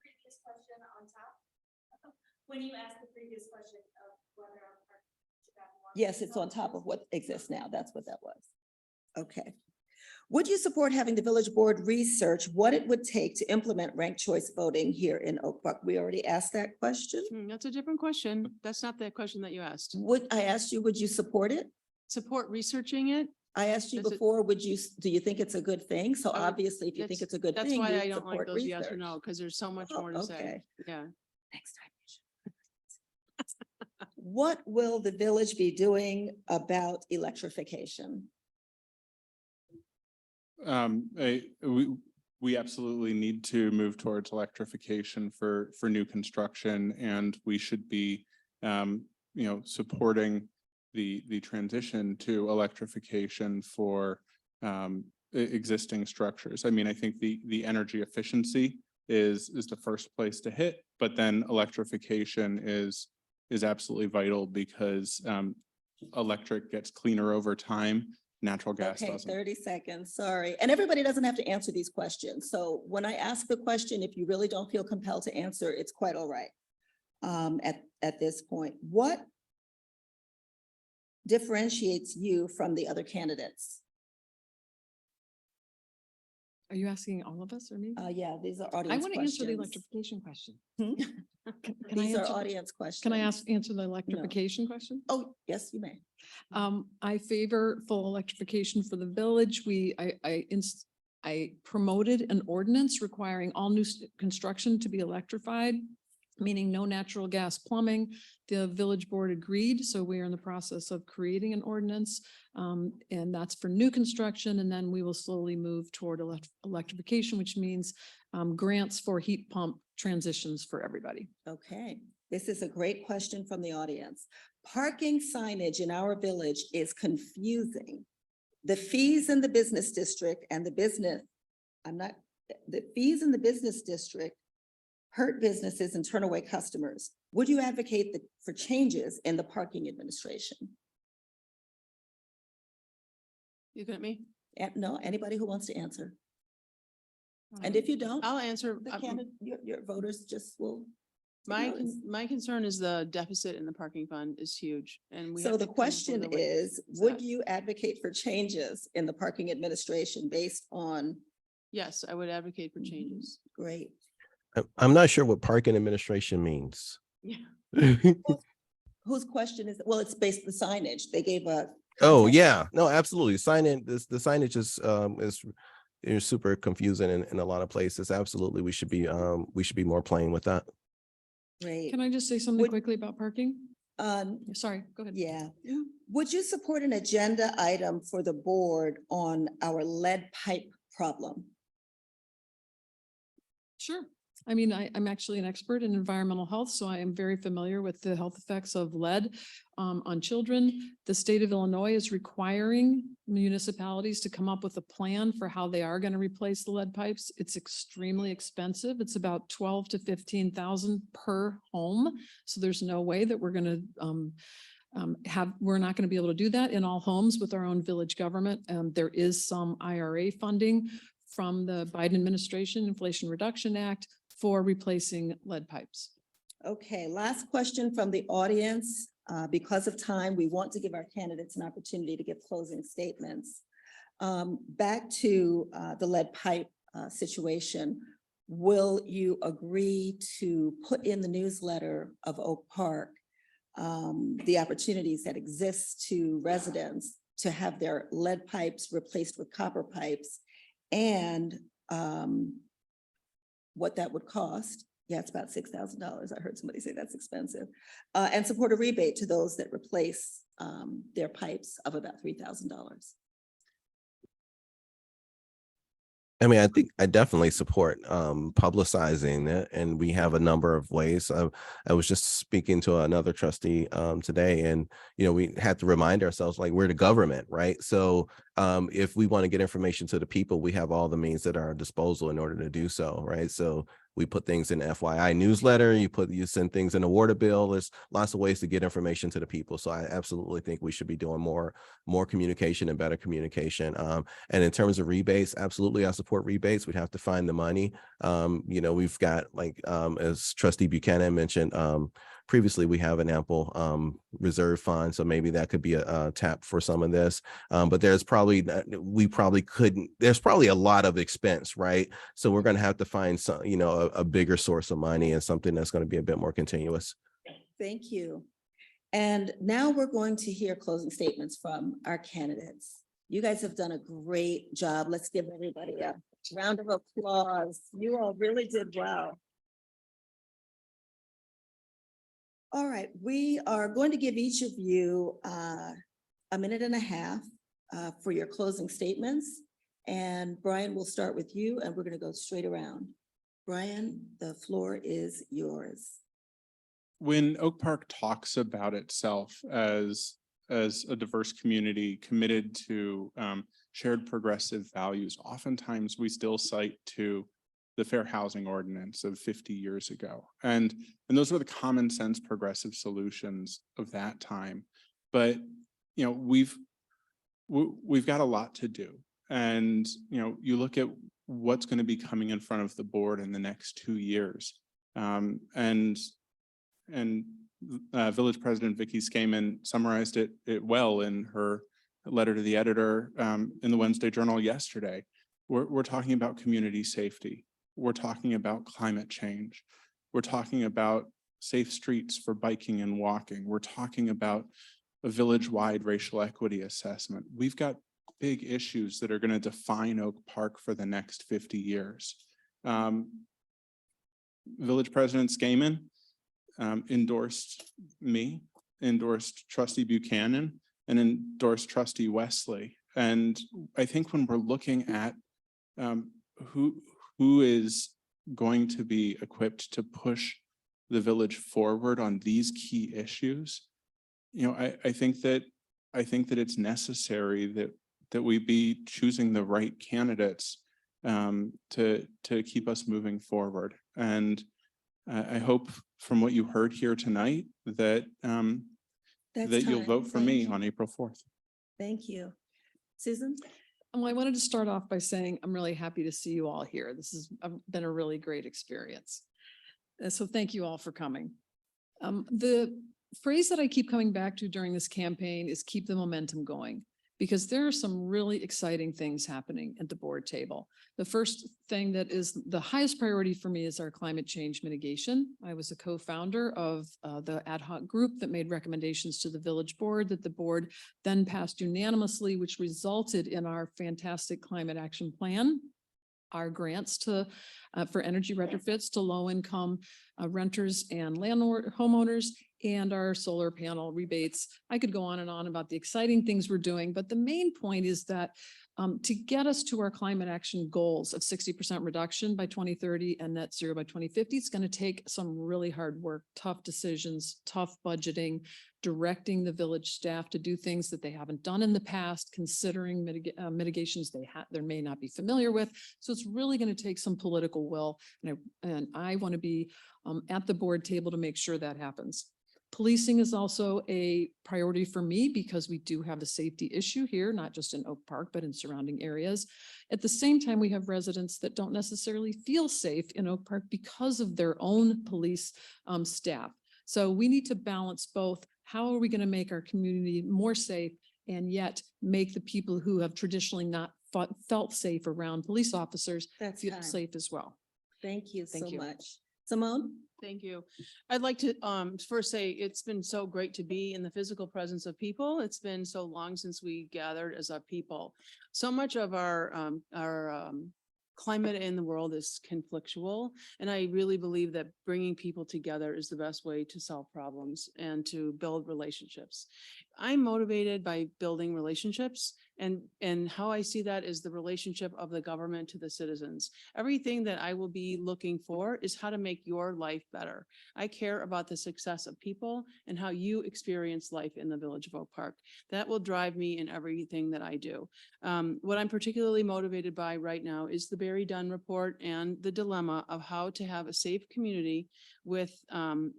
Previous question on top? When you asked the previous question of whether Oak Park should have more. Yes, it's on top of what exists now. That's what that was. Okay. Would you support having the village board research what it would take to implement ranked choice voting here in Oak Park? We already asked that question. That's a different question. That's not the question that you asked. I asked you, would you support it? Support researching it? I asked you Does it- before, do you think it's a good thing? So I would- obviously, if you think it's a good That's thing, why you I don't like support those yes or research. no, because there's so much Oh, more to say. okay. Yeah. Next time. What will the village be doing about electrification? We absolutely need to move towards electrification for new construction, and we should be, supporting the transition to electrification for existing structures. I mean, I think the energy efficiency is the first place to hit, but then electrification is absolutely vital because electric gets cleaner over time. Natural gas Okay, doesn't. 30 seconds, sorry. And everybody doesn't have to answer these questions. So when I ask the question, if you really don't feel compelled to answer, it's quite all right. At this point, what differentiates you from the other candidates? Are you asking all of us or me? Yeah, these are I audience want to answer the questions. electrification question. Hmm? Can I These are answer? audience questions. Can I answer the electrification question? Oh, yes, you may. I favor full electrification for the village. I promoted an ordinance requiring all new construction to be electrified, meaning no natural gas plumbing. The village board agreed, so we are in the process of creating an ordinance. And that's for new construction, and then we will slowly move toward electrification, which means grants for heat pump transitions for everybody. Okay, this is a great question from the audience. Parking signage in our village is confusing. The fees in the business district and the fees in the business district hurt businesses and turn away customers. Would you advocate for changes in the parking administration? You good at me? And no, anybody who wants to answer. And if you don't, I'll answer. the candidate, your voters just will. My concern is the deficit in the parking fund is huge, and we. So have the to come up with question a way to is, fix would that. you advocate for changes in the parking administration based on? Yes, I would advocate for Mhm. changes. Great. I'm not sure what parking administration means. Yeah. Whose question is, well, it's based the signage. They gave a. Oh, context. yeah, no, absolutely. The signage is super confusing in a lot of places. Absolutely. We should be more plain with that. Great. Can I just say something Would- quickly about parking? Um, Sorry, go ahead. yeah. Would you support an agenda item for the board on our lead pipe problem? Sure. I mean, I'm actually an expert in environmental health, so I am very familiar with the health effects of lead on children. The state of Illinois is requiring municipalities to come up with a plan for how they are going to replace the lead pipes. It's extremely expensive. It's about 12 to 15,000 per home. So there's no way that we're going to we're not going to be able to do that in all homes with our own village government. There is some IRA funding from the Biden administration, Inflation Reduction Act, for replacing lead pipes. Okay, last question from the audience. Because of time, we want to give our candidates an opportunity to give closing statements. Back to the lead pipe situation. Will you agree to put in the newsletter of Oak Park the opportunities that exist to residents to have their lead pipes replaced with copper pipes, and what that would cost? Yeah, it's about $6,000. I heard somebody say that's expensive. And support a rebate to those that replace their pipes of about $3,000. I mean, I think I definitely support publicizing it, and we have a number of ways. I was just speaking to another trustee today, and we had to remind ourselves, like, we're the government, right? So if we want to get information to the people, we have all the means at our disposal in order to do so, right? So we put things in the FYI newsletter, you send things in a water bill. There's lots of ways to get information to the people. So I absolutely think we should be doing more communication and better communication. And in terms of rebates, absolutely, I support rebates. We'd have to find the money. We've got, like, as Trustee Buchanan mentioned, previously, we have an ample reserve fund, so maybe that could be a tap for some of this. But there's probably there's probably a lot of expense, right? So we're going to have to find some, a bigger source of money and something that's going to be a bit more continuous. Thank you. And now we're going to hear closing statements from our candidates. You guys have done a great job. Let's give everybody a round of applause. You all really did well. All right, we are going to give each of you a minute and a half for your closing statements. And Brian, we'll start with you and we're going to go straight around. Brian, the floor is yours. When Oak Park talks about itself as a diverse community committed to shared progressive values, oftentimes we still cite to the Fair Housing Ordinance of 50 years ago. And those were the common sense progressive solutions of that time. But, you know, we've got a lot to do. And, you know, you look at what's going to be coming in front of the board in the next 2 years. Village President Vicky Skaman summarized it well in her letter to the editor in the Wednesday Journal yesterday. We're talking about community safety. We're talking about climate change. We're talking about safe streets for biking and walking. We're talking about a village-wide racial equity assessment. We've got big issues that are going to define Oak Park for the next 50 years. Village President Skaman endorsed me, endorsed Trustee Buchanan, and endorsed Trustee Wesley. And I think when we're looking at who is going to be equipped to push the village forward on these key issues, you know, I think that it's necessary that we be choosing the right candidates to keep us moving forward. And I hope from what you heard here tonight that you'll vote for me on April 4th. Thank you. Susan? Well, I wanted to start off by saying I'm really happy to see you all here. This has been a really great experience. So thank you all for coming. The phrase that I keep coming back to during this campaign is keep the momentum going, because there are some really exciting things happening at the board table. The first thing that is the highest priority for me is our climate change mitigation. I was a co-founder of the ad hoc group that made recommendations to the village board that the board then passed unanimously, which resulted in our fantastic climate action plan, our grants for energy retrofits to low-income renters and landlord homeowners, and our solar panel rebates. I could go on and on about the exciting things we're doing, but the main point is that to get us to our climate action goals of 60% reduction by 2030 and net zero by 2050, it's going to take some really hard work, tough decisions, tough budgeting, directing the village staff to do things that they haven't done in the past, considering mitigations they may not be familiar with. So it's really going to take some political will, and I want to be at the board table to make sure that happens. Policing is also a priority for me because we do have a safety issue here, not just in Oak Park, but in surrounding areas. At the same time, we have residents that don't necessarily feel safe in Oak Park because of their own police staff. So we need to balance both. How are we going to make our community more safe and yet make the people who have traditionally not felt safe around police officers feel safe as well? Thank you so you. much. Simone? Thank you. I'd like to first say it's been so great to be in the physical presence of people. It's been so long since we gathered as a people. So much of our climate in the world is conflictual, and I really believe that bringing people together is the best way to solve problems and to build relationships. I'm motivated by building relationships, and how I see that is the relationship of the government to the citizens. Everything that I will be looking for is how to make your life better. I care about the success of people and how you experience life in the village of Oak Park. That will drive me in everything that I do. What I'm particularly motivated by right now is the Barry Dunn report and the dilemma of how to have a safe community and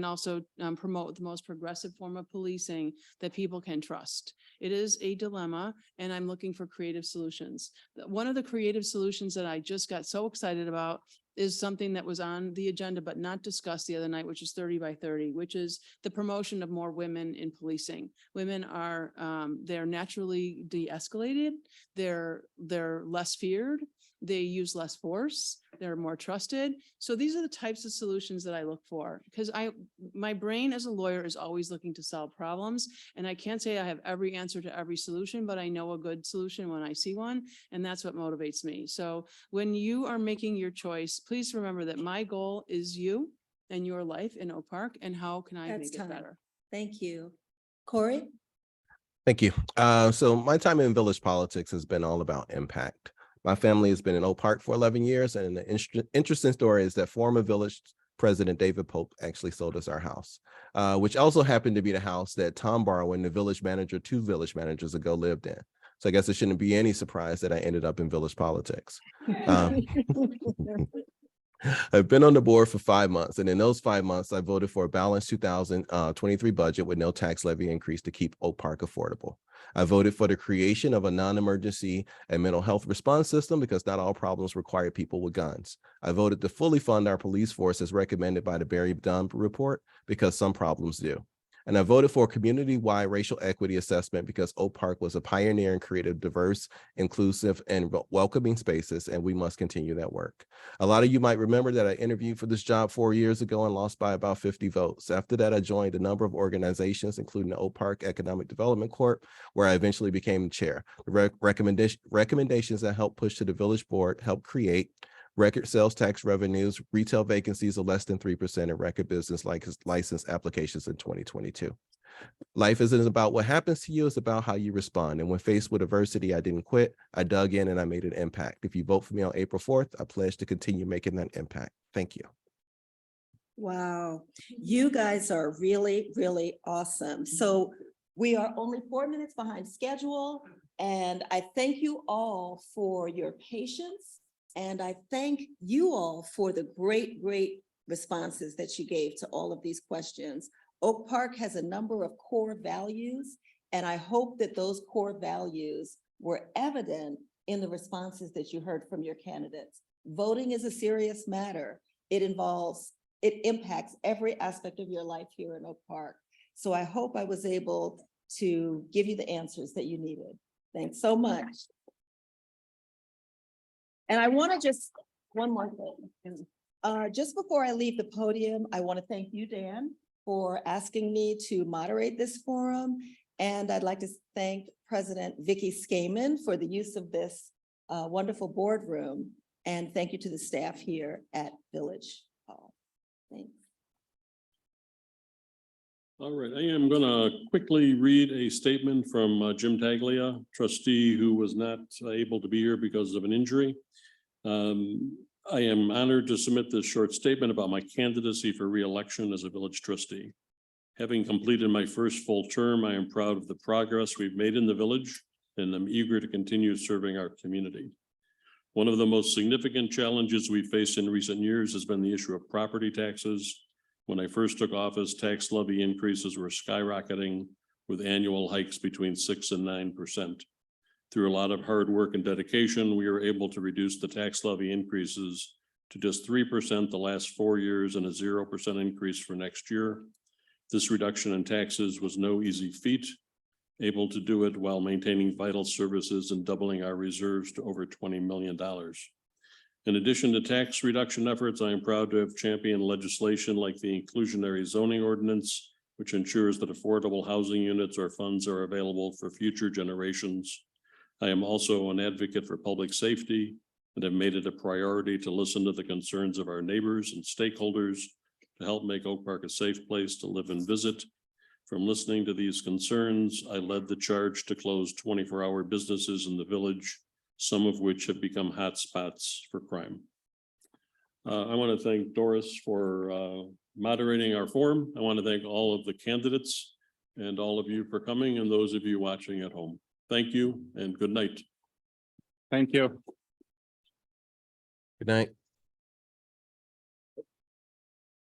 also promote the most progressive form of policing that people can trust. It is a dilemma, and I'm looking for creative solutions. One of the creative solutions that I just got so excited about is something that was on the agenda but not discussed the other night, which is 30 by 30, which is the promotion of more women in policing. Women are, they're naturally de-escalated, they're less feared, they use less force, they're more trusted. So these are the types of solutions that I look for, because my brain as a lawyer is always looking to solve problems, and I can't say I have every answer to every solution, but I know a good solution when I see one, and that's what motivates me. So when you are making your choice, please remember that my goal is you, and your life in Oak Park, and how can I That's make it time. better? Thank you. Corey? Thank you. So my time in village politics has been all about impact. My family has been in Oak Park for 11 years, and the interesting story is that former village president Davenport actually sold us our house, which also happened to be the house that Tom Barwin, the village manager 2 village managers ago, lived in. So I guess it shouldn't be any surprise that I ended up in village politics. I've been on the board for 5 months, and in those 5 months, I voted for a balanced 2023 budget with no tax levy increase to keep Oak Park affordable. I voted for the creation of a non-emergency and mental health response system because not all problems require people with guns. I voted to fully fund our police force as recommended by the Barry Dunn report because some problems do. And I voted for a community-wide racial equity assessment because Oak Park was a pioneer and created diverse, inclusive, and welcoming spaces, and we must continue that work. A lot of you might remember that I interviewed for this job 4 years ago and lost by about 50 votes. After that, I joined a number of organizations, including the Oak Park Economic Development Corp, where I eventually became the chair. The recommendations that helped push to the village board helped create record sales tax revenues, retail vacancies of less than 3%, and record business license applications in 2022. Life isn't about what happens to you, it's about how you respond. And when faced with adversity, I didn't quit. I dug in and I made an impact. If you vote for me on April 4th, I pledge to continue making that impact. Thank you. Wow, you guys are really, really awesome. So we are only 4 minutes behind schedule, and I thank you all for your patience. And I thank you all for the great, great responses that you gave to all of these questions. Oak Park has a number of core values, and I hope that those core values were evident in the responses that you heard from your candidates. Voting is a serious matter. It impacts every aspect of your life here in Oak Park. So I hope I was able to give you the answers that you needed. Thanks so much. And I want to just, one more thing. Just before I leave the podium, I want to thank you, Dan, for asking me to moderate this forum. And I'd like to thank President Vicky Skaman for the use of this wonderful boardroom. And thank you to the staff here at Village Hall. Thanks. All right, I am going to quickly read a statement from Jim Taglia, trustee who was not able to be here because of an injury. I am honored to submit this short statement about my candidacy for re-election as a village trustee. Having completed my first full term, I am proud of the progress we've made in the village, and I'm eager to continue serving our community. One of the most significant challenges we faced in recent years has been the issue of property taxes. When I first took office, tax levy increases were skyrocketing with annual hikes between 6% and 9%. Through a lot of hard work and dedication, we were able to reduce the tax levy increases to just 3% the last 4 years and a 0% increase for next year. This reduction in taxes was no easy feat, able to do it while maintaining vital services and doubling our reserves to over $20 million. In addition to tax reduction efforts, I am proud to have championed legislation like the inclusionary zoning ordinance, which ensures that affordable housing units or funds are available for future generations. I am also an advocate for public safety and have made it a priority to listen to the concerns of our neighbors and stakeholders to help make Oak Park a safe place to live and visit. From listening to these concerns, I led the charge to close 24-hour businesses in the village, some of which have become hotspots for crime. I want to thank Doris for moderating our forum. I want to thank all of the candidates and all of you for coming, and those of you watching at home. Thank you and good night. Thank you. Good night.